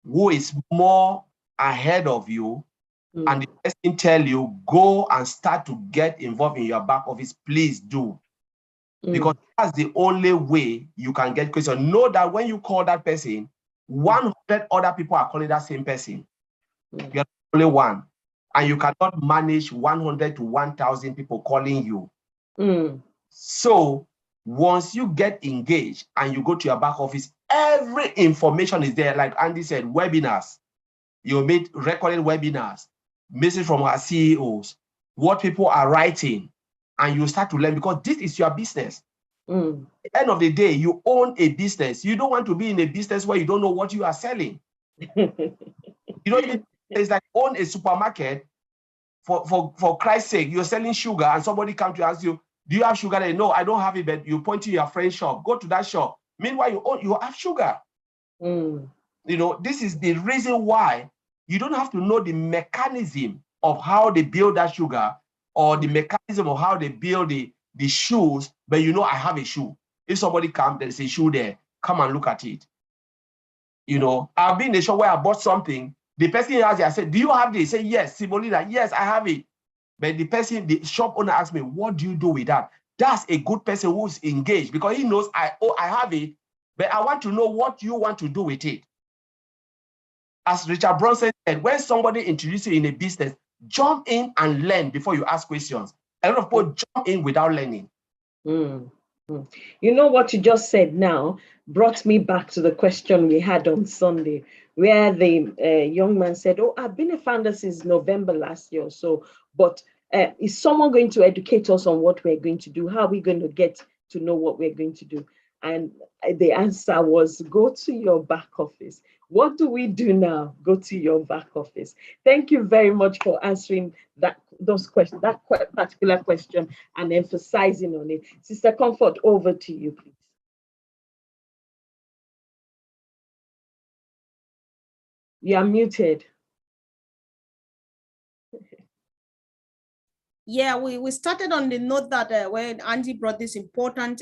who is more ahead of you, and the person tell you, go and start to get involved in your back office, please do. Because that's the only way you can get questions. Know that when you call that person, 100 other people are calling that same person. You're the only one. And you cannot manage 100 to 1,000 people calling you. So once you get engaged and you go to your back office, every information is there. Like Andy said, webinars. You made recorded webinars, message from our CEOs, what people are writing, and you start to learn, because this is your business. At the end of the day, you own a business. You don't want to be in a business where you don't know what you are selling. It's like own a supermarket. For Christ's sake, you're selling sugar and somebody comes to ask you, do you have sugar? They no, I don't have it, but you point to your friend's shop. Go to that shop. Meanwhile, you have sugar. This is the reason why you don't have to know the mechanism of how they build that sugar, or the mechanism of how they build the shoes, but I have a shoe. If somebody comes, there's a shoe there, come and look at it. I've been in a shop where I bought something. The person asked me, I said, do you have this? Say, yes. Simolina, yes, I have it. But the shop owner asked me, what do you do with that? That's a good person who's engaged, because he knows I have it, but I want to know what you want to do with it. As Richard Branson said, when somebody introduces you in a business, jump in and learn before you ask questions. A lot of people jump in without learning. What you just said now brought me back to the question we had on Sunday, where the young man said, oh, I've been a founder since November last year. But is someone going to educate us on what we're going to do? How are we going to get to know what we're going to do? And the answer was, go to your back office. What do we do now? Go to your back office. Thank you very much for answering those questions, that particular question, and emphasizing on it. Sister Comfort, over to you, please. You are muted. Yeah, we started on the note that when Andy brought this important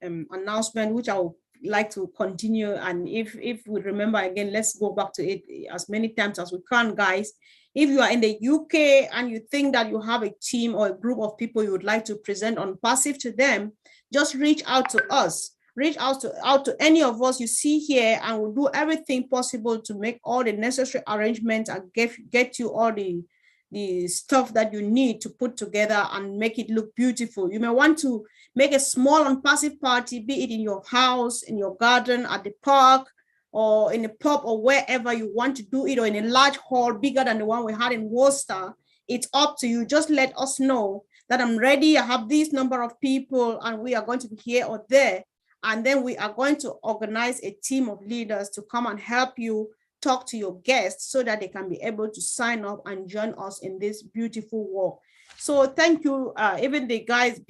announcement, which I would like to continue. And if we remember again, let's go back to it as many times as we can, guys. If you are in the UK and you think that you have a team or a group of people you would like to present OnPassive to them, just reach out to us. Reach out to any of us you see here, and we'll do everything possible to make all the necessary arrangements and get you all the stuff that you need to put together and make it look beautiful. You may want to make a small OnPassive party, be it in your house, in your garden, at the park, or in a pub, or wherever you want to do it, or in a large hall bigger than the one we had in Worcester. It's up to you. Just let us know that I'm ready. I have this number of people and we are going to be here or there. And then we are going to organize a team of leaders to come and help you talk to your guests so that they can be able to sign up and join us in this beautiful work. So thank you. Even the guys,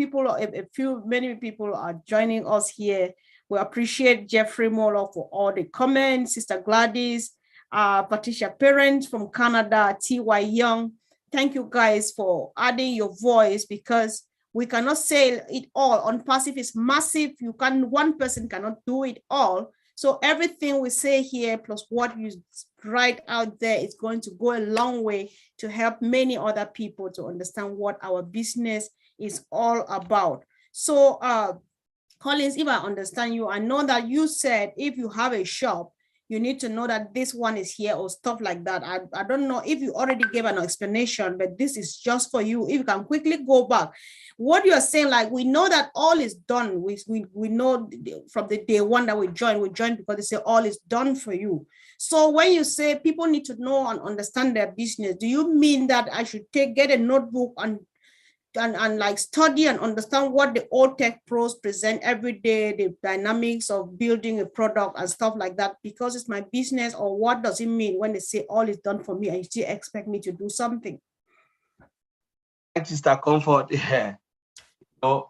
many people are joining us here. We appreciate Jeffrey Molo for all the comments, Sister Gladys, Patricia Parent from Canada, T.Y. Young. Thank you guys for adding your voice, because we cannot say it all. OnPassive is massive. One person cannot do it all. So everything we say here, plus what you write out there, is going to go a long way to help many other people to understand what our business is all about. So Collins, if I understand you, I know that you said if you have a shop, you need to know that this one is here or stuff like that. I don't know if you already gave an explanation, but this is just for you. If you can quickly go back. What you're saying, like, we know that all is done. We know from the day one that we joined because they say all is done for you. So when you say people need to know and understand their business, do you mean that I should get a notebook and like study and understand what the old tech pros present every day, the dynamics of building a product and stuff like that, because it's my business? Or what does it mean when they say all is done for me and you still expect me to do something? Thanks, Sister Comfort. Yeah. So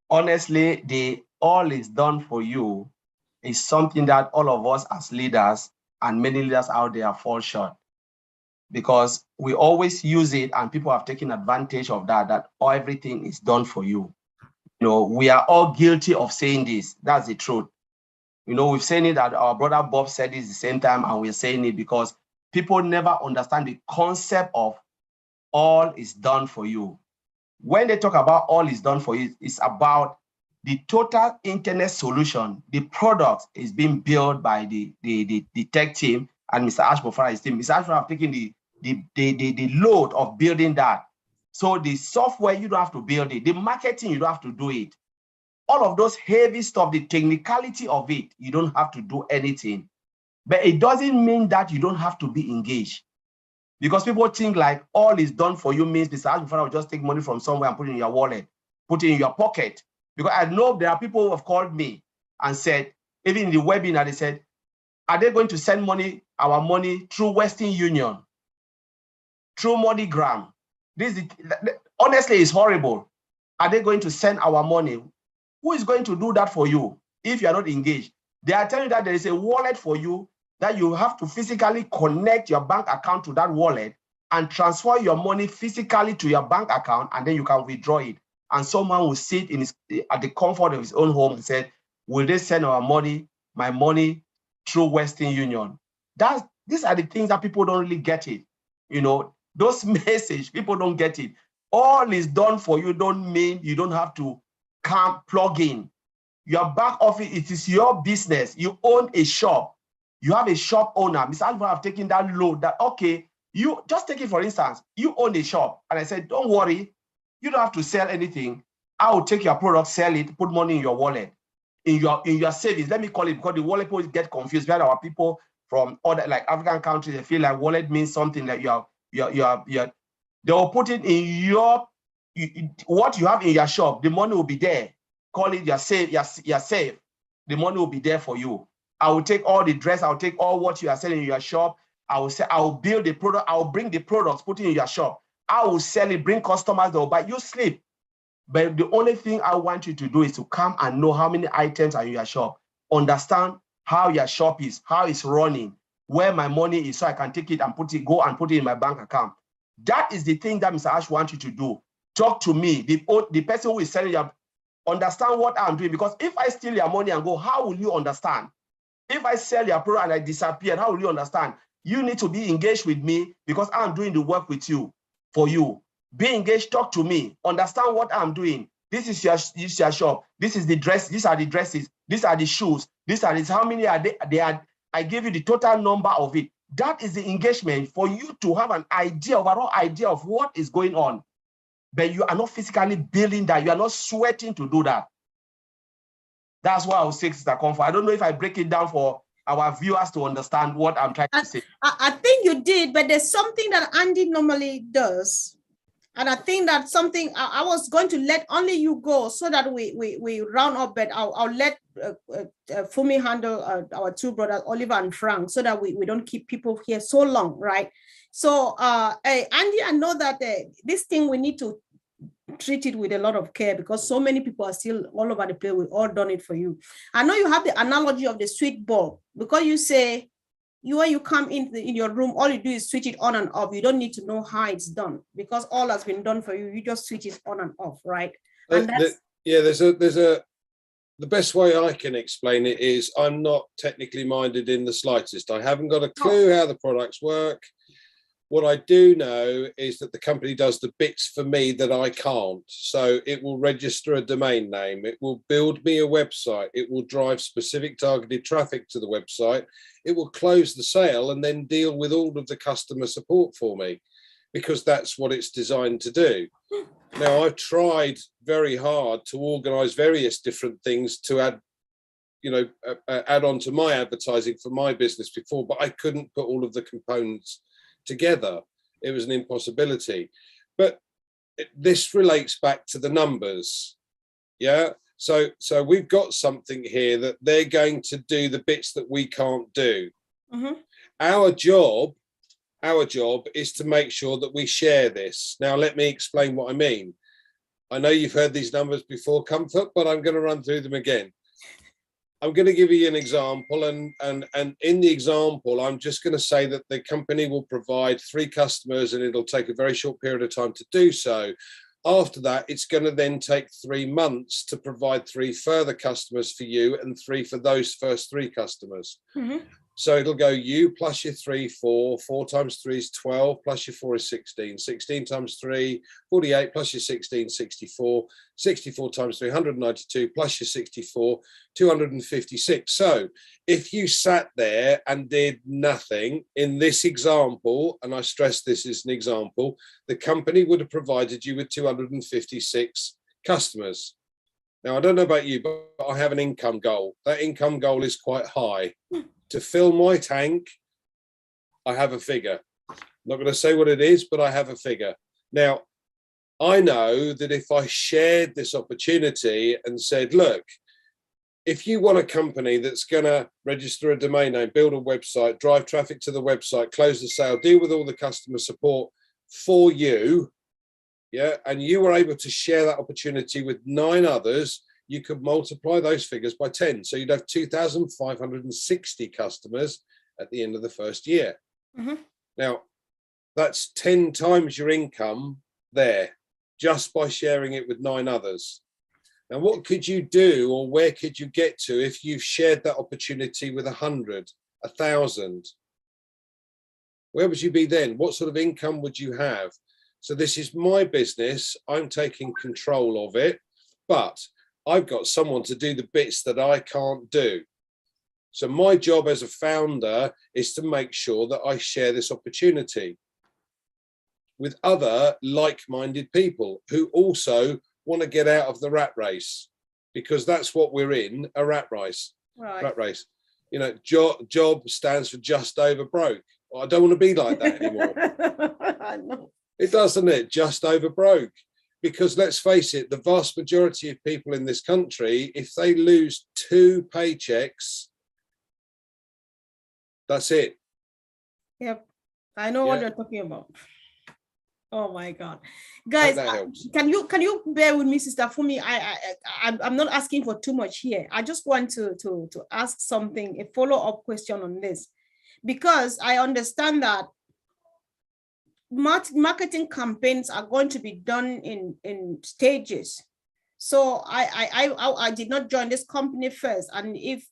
honestly, the all is done for you is something that all of us as leaders and many leaders out there fall short, because we always use it and people have taken advantage of that everything is done for you. We are all guilty of saying this. That's the truth. We've seen it, that our brother Bob said this the same time, and we're saying it because people never understand the concept of all is done for you. When they talk about all is done for you, it's about the total internet solution. The product is being built by the tech team and Mr. Ashbofara, his team. Mr. Ashbofara have taken the load of building that. So the software, you don't have to build it. The marketing, you don't have to do it. All of those heavy stuff, the technicality of it, you don't have to do anything. But it doesn't mean that you don't have to be engaged. Because people think like all is done for you means Mr. Ashbofara will just take money from somewhere and put it in your wallet, put it in your pocket. Because I know there are people who have called me and said, even in the webinar, they said, are they going to send our money through Western Union, through MoneyGram? Honestly, it's horrible. Are they going to send our money? Who is going to do that for you if you are not engaged? They are telling you that there is a wallet for you, that you have to physically connect your bank account to that wallet and transfer your money physically to your bank account, and then you can withdraw it. And someone will sit at the comfort of his own home and say, will they send my money through Western Union? These are the things that people don't really get it. Those messages, people don't get it. All is done for you don't mean you don't have to plug in. Your back office, it is your business. You own a shop. You have a shop owner. Mr. Alpha have taken that load that, okay, you just take it for instance, you own a shop. And I said, don't worry, you don't have to sell anything. I will take your product, sell it, put money in your wallet, in your savings. Let me call it, because the wallet people get confused. We had our people from other like African countries, they feel like wallet means something that they will put it in what you have in your shop. The money will be there. call it you're safe, you're safe. The money will be there for you. I will take all the dress, I'll take all what you are selling in your shop. I will say, I will build the product, I will bring the products, put it in your shop. I will sell it, bring customers, they'll buy, you sleep. But the only thing I want you to do is to come and know how many items are in your shop. Understand how your shop is, how it's running, where my money is, so I can take it and go and put it in my bank account. That is the thing that Mr. Ash wants you to do. Talk to me, the person who is selling your, understand what I'm doing, because if I steal your money and go, how will you understand? If I sell your product and I disappear, how will you understand? You need to be engaged with me because I'm doing the work with you, for you. Be engaged, talk to me, understand what I'm doing. This is your shop. This is the dress. These are the dresses. These are the shoes. These are how many are they are. I give you the total number of it. That is the engagement for you to have an idea, overall idea of what is going on. But you are not physically building that. You are not sweating to do that. That's why I was saying, Sister Comfort. I don't know if I break it down for our viewers to understand what I'm trying to say. I think you did, but there's something that Andy normally does. And I think that's something I was going to let only you go so that we round up, but I'll let Fumi handle our two brothers, Oliver and Frank, so that we don't keep people here so long, right? So Andy, I know that this thing we need to treat it with a lot of care because so many people are still all over the place. We've all done it for you. I know you have the analogy of the sweet bulb because you say, when you come in your room, all you do is switch it on and off. You don't need to know how it's done because all has been done for you. You just switch it on and off, right? And the best way I can explain it is I'm not technically minded in the slightest. I haven't got a clue how the products work. What I do know is that the company does the bits for me that I can't. So it will register a domain name. It will build me a website. It will drive specific targeted traffic to the website. It will close the sale and then deal with all of the customer support for me because that's what it's designed to do. Now, I've tried very hard to organize various different things to add on to my advertising for my business before, but I couldn't put all of the components together. It was an impossibility. But this relates back to the numbers. Yeah. So we've got something here that they're going to do the bits that we can't do. Mm-hmm. Our job is to make sure that we share this. Now, let me explain what I mean. I know you've heard these numbers before, Comfort, but I'm going to run through them again. I'm going to give you an example, and in the example, I'm just going to say that the company will provide 3 customers and it'll take a very short period of time to do so. After that, it's going to then take 3 months to provide 3 further customers for you and 3 for those first 3 customers. Mm-hmm. So it'll go you plus your 3, 4, 4 times 3 is 12, plus your 4 is 16, 16 times 3, 48, plus your 16, 64, 64 times 3, 192, plus your 64, 256. So if you sat there and did nothing in this example, and I stress this is an example, the company would have provided you with 256 customers. Now, I don't know about you, but I have an income goal. That income goal is quite high. To fill my tank, I have a figure. I'm not going to say what it is, but I have a figure. Now, I know that if I shared this opportunity and said, look, if you want a company that's going to register a domain name, build a website, drive traffic to the website, close the sale, deal with all the customer support for you, yeah, and you were able to share that opportunity with 9 others, you could multiply those figures by 10. So you'd have 2,560 customers at the end of the first year. Mm-hmm. Now, that's 10 times your income there, just by sharing it with 9 others. Now, what could you do, or where could you get to if you've shared that opportunity with 100, 1,000? Where would you be then? What sort of income would you have? So this is my business. I'm taking control of it, but I've got someone to do the bits that I can't do. So my job as a founder is to make sure that I share this opportunity with other like-minded people who also want to get out of the rat race, because that's what we're in, a rat race. Right. Rat race. You know, job stands for just over broke. Well, I don't want to be like that anymore. It does, doesn't it? Just over broke. because let's face it, the vast majority of people in this country, if they lose 2 paychecks, that's it. Yep, I know what you're talking about. Oh my God, guys, can you bear with me, Sister Fumi? I'm not asking for too much here. I just want to ask something, a follow-up question on this, because I understand that marketing campaigns are going to be done in stages. So I did not join this company first, and if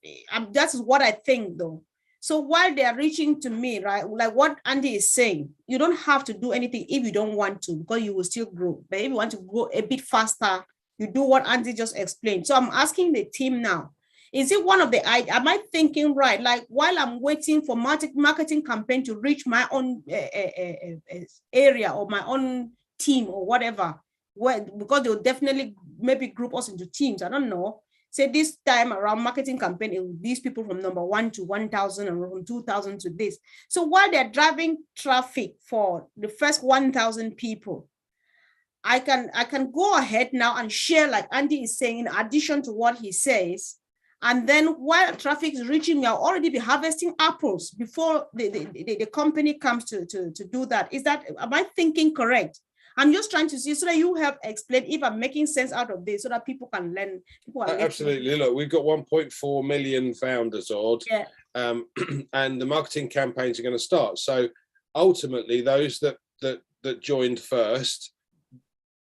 that's what I think though. So while they are reaching to me, right, like what Andy is saying, you don't have to do anything if you don't want to, because you will still grow. But if you want to grow a bit faster, you do what Andy just explained. So I'm asking the team now, is it one of the, am I thinking right? Like while I'm waiting for marketing campaign to reach my own area or my own team or whatever, because they'll definitely maybe group us into teams. I don't know. Say this time around marketing campaign, it will these people from number 1 to 1,000 and from 2,000 to this. So while they're driving traffic for the first 1,000 people, I can go ahead now and share, like Andy is saying, in addition to what he says. And then while traffic is reaching me, I'll already be harvesting apples before the company comes to do that. Am I thinking correct? I'm just trying to see so that you help explain if I'm making sense out of this so that people can learn. Absolutely. Look, we've got 1.4 million founders odd, and the marketing campaigns are going to start. So ultimately, those that joined first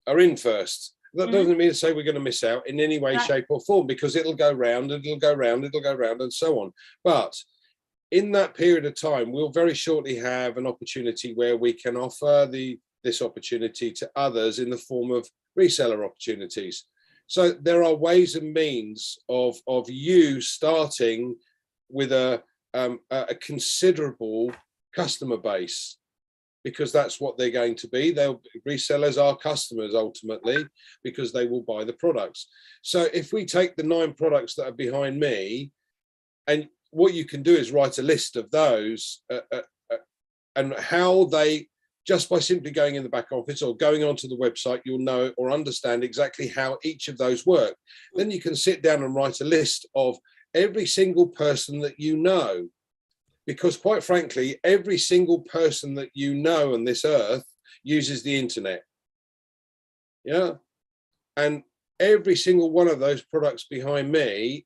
are in first. That doesn't mean to say we're going to miss out in any way, shape or form, because it'll go round and it'll go round, it'll go round and so on. But in that period of time, we'll very shortly have an opportunity where we can offer this opportunity to others in the form of reseller opportunities. So there are ways and means of you starting with a considerable customer base, because that's what they're going to be. Resellers are customers ultimately, because they will buy the products. So if we take the 9 products that are behind me, and what you can do is write a list of those and how they, just by simply going in the back office or going onto the website, you'll know or understand exactly how each of those work. Then you can sit down and write a list of every single person that you know, because quite frankly, every single person that you know on this earth uses the internet. Yeah. And every single one of those products behind me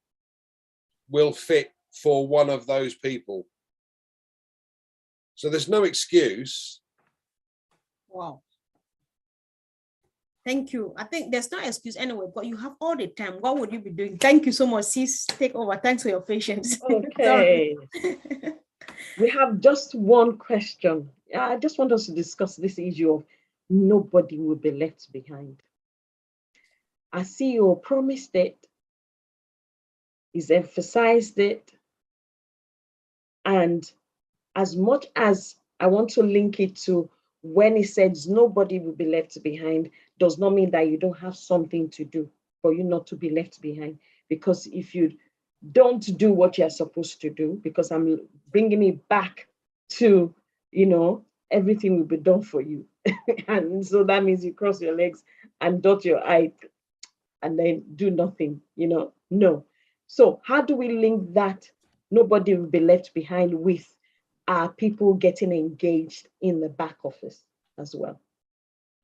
will fit for one of those people. So there's no excuse. Wow. Thank you. I think there's no excuse anyway, but you have all the time. What would you be doing? Thank you so much. Sis, take over. Thanks for your patience. Okay. We have just one question. I just want us to discuss this issue of nobody will be left behind. Our CEO promised it. He's emphasized it. And as much as I want to link it to when he says nobody will be left behind, does not mean that you don't have something to do for you not to be left behind. Because if you don't do what you're supposed to do, because I'm bringing it back to, everything will be done for you. And so that means you cross your legs and dot your I and then do nothing, no. So how do we link that nobody will be left behind with people getting engaged in the back office as well?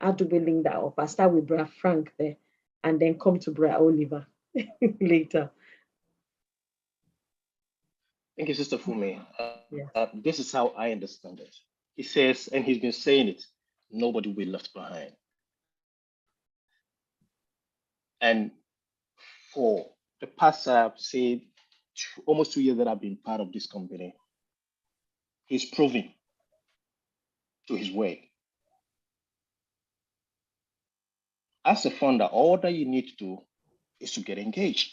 How do we link that up? I'll start with Bra Frank there and then come to Bra Oliver later. Thank you, Sister Fumi. This is how I understand it. He says, and he's been saying it, nobody will be left behind. And for the past, say, almost 2 years that I've been part of this company, he's proving to his way. As a founder, all that you need to do is to get engaged.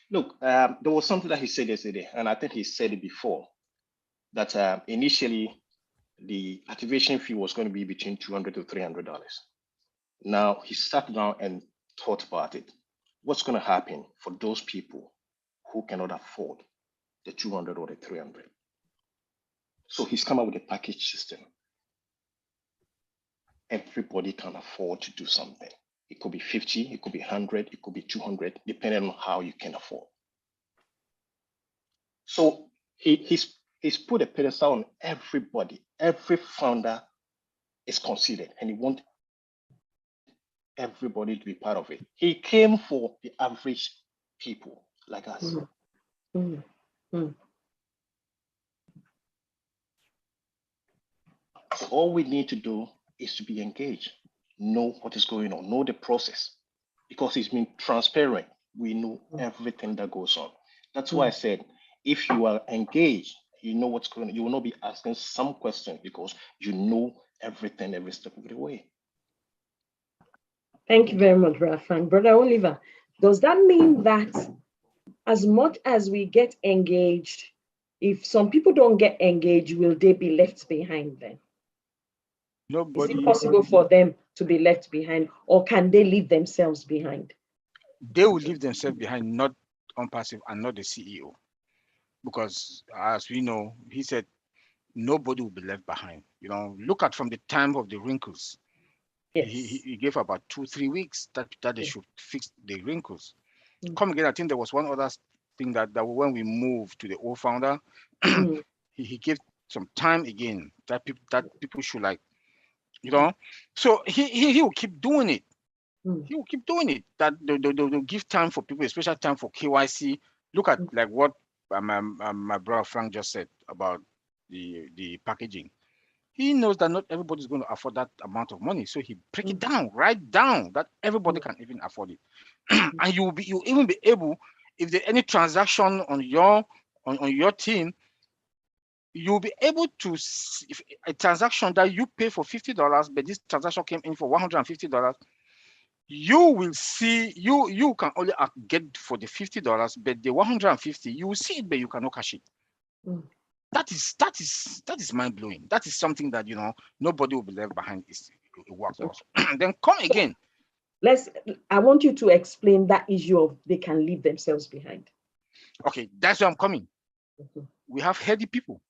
Look, there was something that he said yesterday, and I think he said it before, that initially the activation fee was going to be between $200 to $300. Now he sat down and thought about it. What's going to happen for those people who cannot afford the 200 or the 300? So he's come up with a package system. everybody can afford to do something. It could be 50, it could be 100, it could be 200, depending on how you can afford. So he's put a pedestal on everybody. Every founder is considered, and he wants everybody to be part of it. He came for the average people like us. So all we need to do is to be engaged, know what is going on, know the process, because it's been transparent. We know everything that goes on. That's why I said, if you are engaged, you know what's going on. You will not be asking some questions because you know everything every step of the way. Thank you very much, Brother Frank. Brother Oliver, does that mean that as much as we get engaged, if some people don't get engaged, will they be left behind then? Nobody. Is it possible for them to be left behind, or can they leave themselves behind? They will leave themselves behind, not OnPassive and not the CEO. Because as we know, he said, nobody will be left behind. You know, look at from the time of the wrinkles. Yes. He gave about 2-3 weeks that they should fix the wrinkles. Come again, I think there was one other thing that when we moved to the old founder, he gave some time again that people should, like, you know. So he will keep doing it. He will keep doing it. That they'll give time for people, especially time for KYC. Look at like what my brother Frank just said about the packaging. He knows that not everybody's going to afford that amount of money, so he break it down, write down that everybody can even afford it. And you'll even be able, if there's any transaction on your team, you'll be able to see if a transaction that you pay for $50, but this transaction came in for $150. You will see, you can only get for the $50, but the $150, you will see it, but you cannot cash it. That is mind-blowing. That is something that, you know, nobody will be left behind. It works also. Then come again. I want you to explain that issue of they can leave themselves behind. Okay, that's where I'm coming. We have heady people.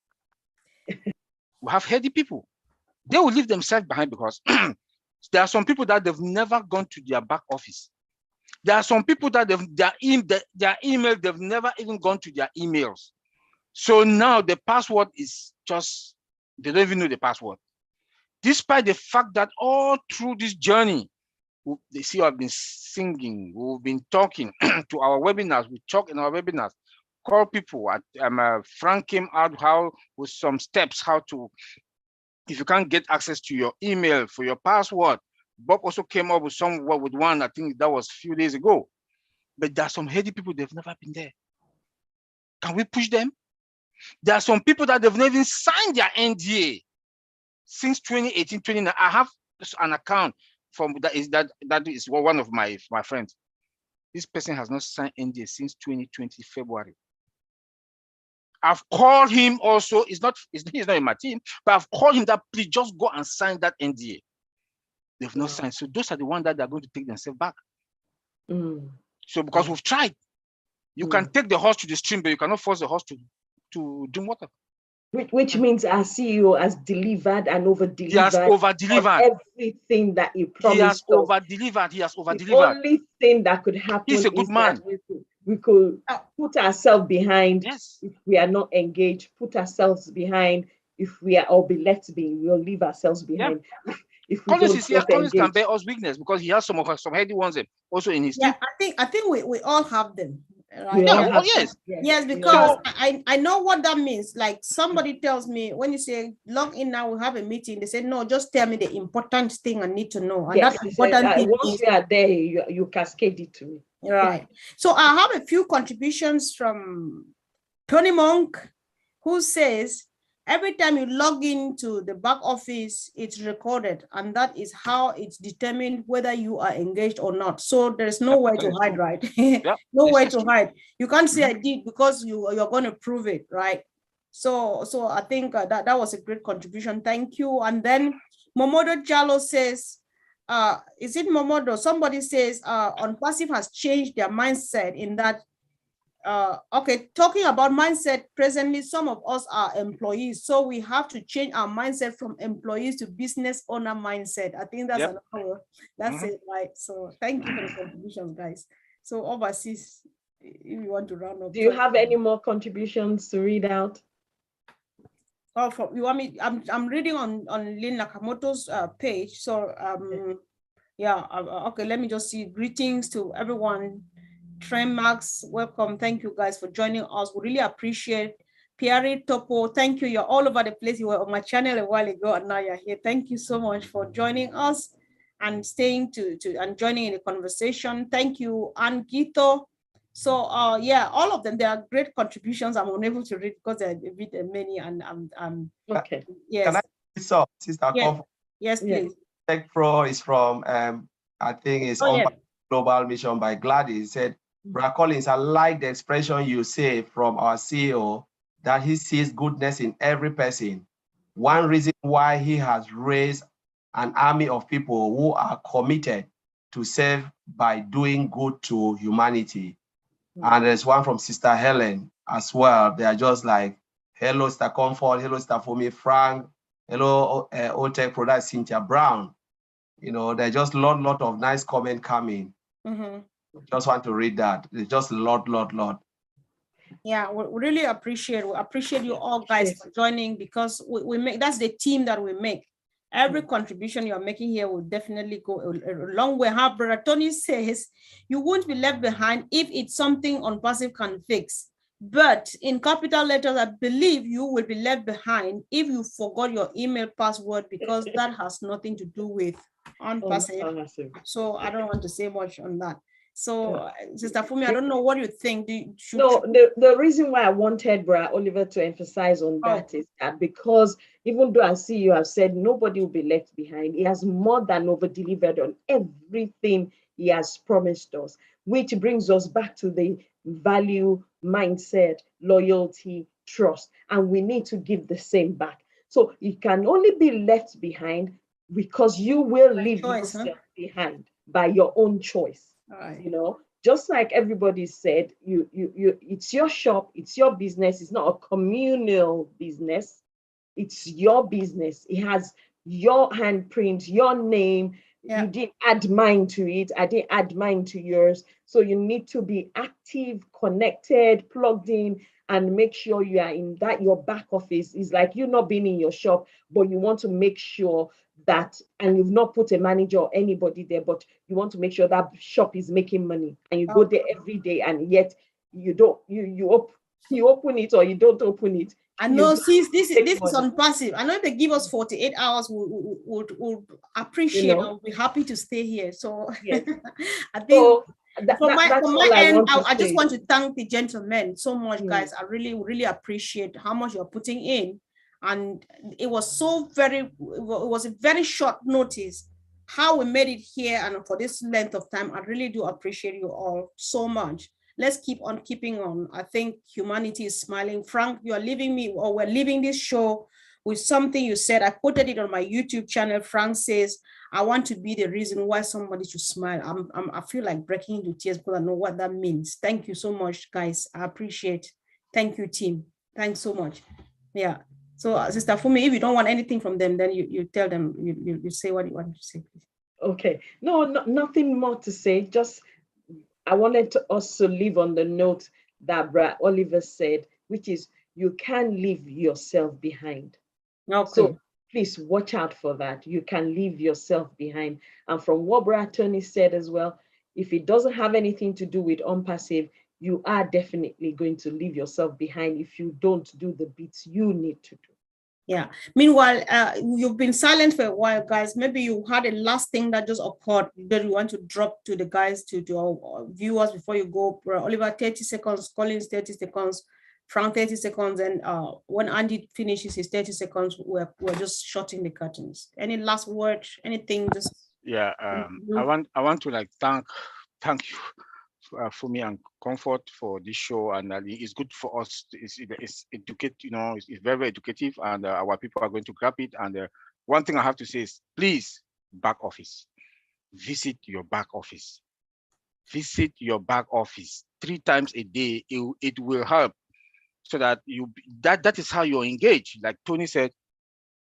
We have heady people. They will leave themselves behind because there are some people that they've never gone to their back office. There are some people that their email, they've never even gone to their emails. So now the password is just, they don't even know the password. Despite the fact that all through this journey, they see I've been singing, we've been talking to our webinars, we talk in our webinars, call people. Frank came out with some steps how to, if you can't get access to your email for your password. Bob also came up with one, I think that was a few days ago. But there are some heady people, they've never been there. Can we push them? There are some people that they've never even signed their NDA since 2018, 2019. I have an account from that is one of my friends. This person has not signed NDA since 2020 February. I've called him also. He's not in my team, but I've called him that please just go and sign that NDA. They've not signed. So those are the ones that they're going to take themselves back. So because we've tried, you can take the horse to the stream, but you cannot force the horse to drink water. Which means our CEO has delivered and over-delivered. He has over-delivered everything that he promised. He has over-delivered. He has over-delivered. The only thing that could happen He's a good man. We could put ourselves behind if we are not engaged, put ourselves behind if we are all be left being, we'll leave ourselves behind. If we Collins is here. Collins can bear us weakness because he has some heady ones also in his team. I think we all have them. Right? Yes, because I know what that means. Like somebody tells me when you say log in now, we have a meeting. They say no, just tell me the important thing I need to know. And that important thing once you are there, you cascade it to me. Right. So I have a few contributions from Tony Monk, who says every time you log into the back office, it's recorded, and that is how it's determined whether you are engaged or not. So there's nowhere to hide, right? Nowhere to hide. You can't say I did because you're going to prove it, right? So I think that was a great contribution. Thank you. And then Momodo Jalo says, is it Momodo? Somebody says OnPassive has changed their mindset in that Okay, talking about mindset, presently some of us are employees, so we have to change our mindset from employees to business owner mindset. I think that's another, that's it, right? So thank you for the contributions, guys. So overseas, if you want to round up. Do you have any more contributions to read out? Oh, you want me? I'm reading on Lynn Nakamoto's page. So yeah, okay, let me just see. Greetings to everyone. Trem Max, welcome. Thank you guys for joining us. We really appreciate. Pierre Topo, thank you. You're all over the place. You were on my channel a while ago and now you're here. Thank you so much for joining us and staying and joining in the conversation. Thank you, Ann Gito. So yeah, all of them, they are great contributions. I'm unable to read because they're a bit many, and I'm okay. Yes. Can I say Sister Yes, Comfort? yes, please. Tech Pro is from I think it's on Global Mission by Gladys. He said, Brother Collins, I like the expression you say from our CEO that he sees goodness in every person. One reason why he has raised an army of people who are committed to serve by doing good to humanity. And there's one from Sister Helen as well. They are just like, hello, Sister Comfort, hello, Sister Fumi Frank, hello, OTech product Cynthia Brown. You know, there's just a lot of nice comment coming. Just want to read that. It's just a lot. Yeah, we really appreciate you all guys for joining, because we make, that's the team that we make. Every contribution you're making here will definitely go a long way. How Brother Tony says, you won't be left behind if it's something OnPassive can fix. But in capital letters, I believe you will be left behind if you forgot your email password, because that has nothing to do with OnPassive. So I don't want to say much on that. So, Sister Fumi, I don't know what you think. The reason why I wanted Brother Oliver to emphasize on that is that because even though I see you have said nobody will be left behind, he has more than over-delivered on everything he has promised us, which brings us back to the value, mindset, loyalty, trust, and we need to give the same back. So you can only be left behind because you will leave yourself behind by your own choice. You know, just like everybody said, it's your shop, it's your business. It's not a communal business. It's your business. It has your handprint, your name. You didn't add mine to it. I didn't add mine to yours. So you need to be active, connected, plugged in, and make sure you are in that. Your back office is like you not being in your shop, but you want to make sure that, and you've not put a manager or anybody there, but you want to make sure that shop is making money, and you go there every day, and yet you don't, you open it or you don't open it. I know, sis, this is OnPassive. I know they give us 48 hours, we'll appreciate, you know, and we'll be happy to stay here. So I think from my end, I just want to thank the gentlemen so much, guys. I really appreciate how much you're putting in. And it was it was a very short notice how we made it here, and for this length of time. I really do appreciate you all so much. Let's keep on keeping on. I think humanity is smiling. Frank, you are leaving me, or we're leaving this show with something you said. I quoted it on my YouTube channel. Frank says, I want to be the reason why somebody should smile. I feel like breaking into tears because I know what that means. Thank you so much, guys. I appreciate. Thank you, team. Thanks so much. Yeah. So, Sister Fumi, if you don't want anything from them, then you tell them, you say what you want to say, please. Okay. No, nothing more to say. Just, I wanted us to live on the note that Brad Oliver said, which is you can leave yourself behind. Okay. So please watch out for that. You can leave yourself behind. And from what Brad Tony said as well, if it doesn't have anything to do with OnPassive, you are definitely going to leave yourself behind if you don't do the bits you need to do. Yeah. Meanwhile, you've been silent for a while, guys. Maybe you had a last thing that just occurred that you want to drop to the guys, to our viewers before you go. Oliver, 30 seconds, Collins, 30 seconds, Frank, 30 seconds. And when Andy finishes his 30 seconds, we're just shutting the curtains. Any last word, anything? Just I want to like thank you for me and Comfort for this show, and it's good for us. It's educate, you know, it's very educative, and our people are going to grab it. And one thing I have to say is, please, back office, visit your back office. Visit your back office. 3 times a day, it will help, so that that is how you engage. Like Tony said,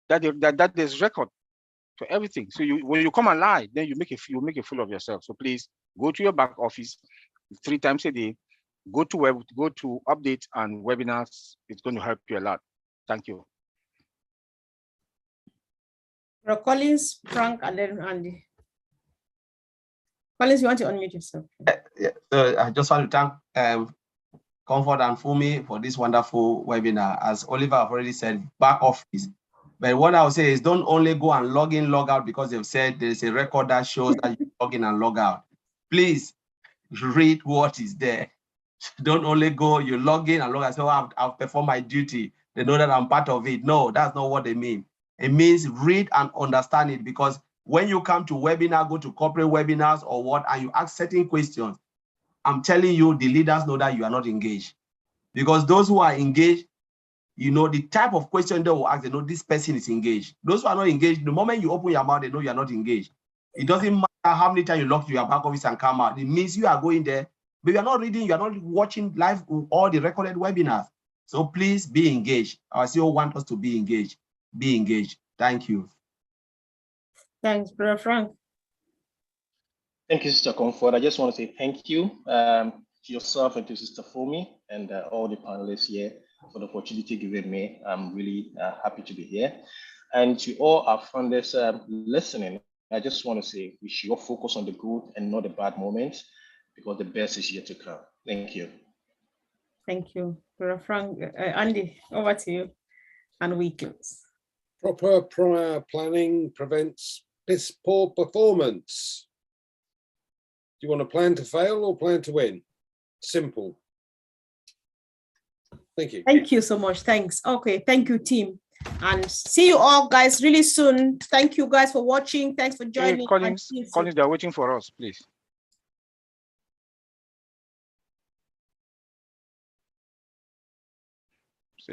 that there's record for everything. So when you come alive, then you make a fool of yourself. So please go to your back office 3 times a day. Go to updates and webinars. It's going to help you a lot. Thank you. Collins, Frank, and then Andy. Collins, you want to unmute yourself? I just want to thank Comfort and Fumi for this wonderful webinar. As Oliver have already said, back office. But what I would say is, don't only go and log in, log out because they've said there's a record that shows that you log in and log out. Please read what is there. Don't only go, you log in and log out, so I've performed my duty. They know that I'm part of it. No, that's not what they mean. It means read and understand it, because when you come to webinar, go to corporate webinars or what, and you ask certain questions, I'm telling you, the leaders know that you are not engaged. Because those who are engaged, you know, the type of question they will ask, they know this person is engaged. Those who are not engaged, the moment you open your mouth, they know you are not engaged. It doesn't matter how many times you log to your back office and come out. It means you are going there, but you are not reading, you are not watching live all the recorded webinars. So please be engaged. Our CEO wants us to be engaged. Be engaged. Thank you. Thanks, Brother Frank. Thank you, Sister Comfort. I just want to say thank you to yourself and to Sister Fumi and all the panelists here for the opportunity given me. I'm really happy to be here. And to all our funders listening, I just want to say we should all focus on the good and not the bad moments, because the best is yet to come. Thank you. Thank you, Brother Frank. Andy, over to you. And we close. Proper prior planning prevents poor performance. Do you want to plan to fail or plan to win? Simple. Thank you. Thank you so much. Thanks. Okay. Thank you, team. And see you all, guys, really soon. Thank you, guys, for watching. Thanks for joining. Hey, Collins, they're waiting for us, please.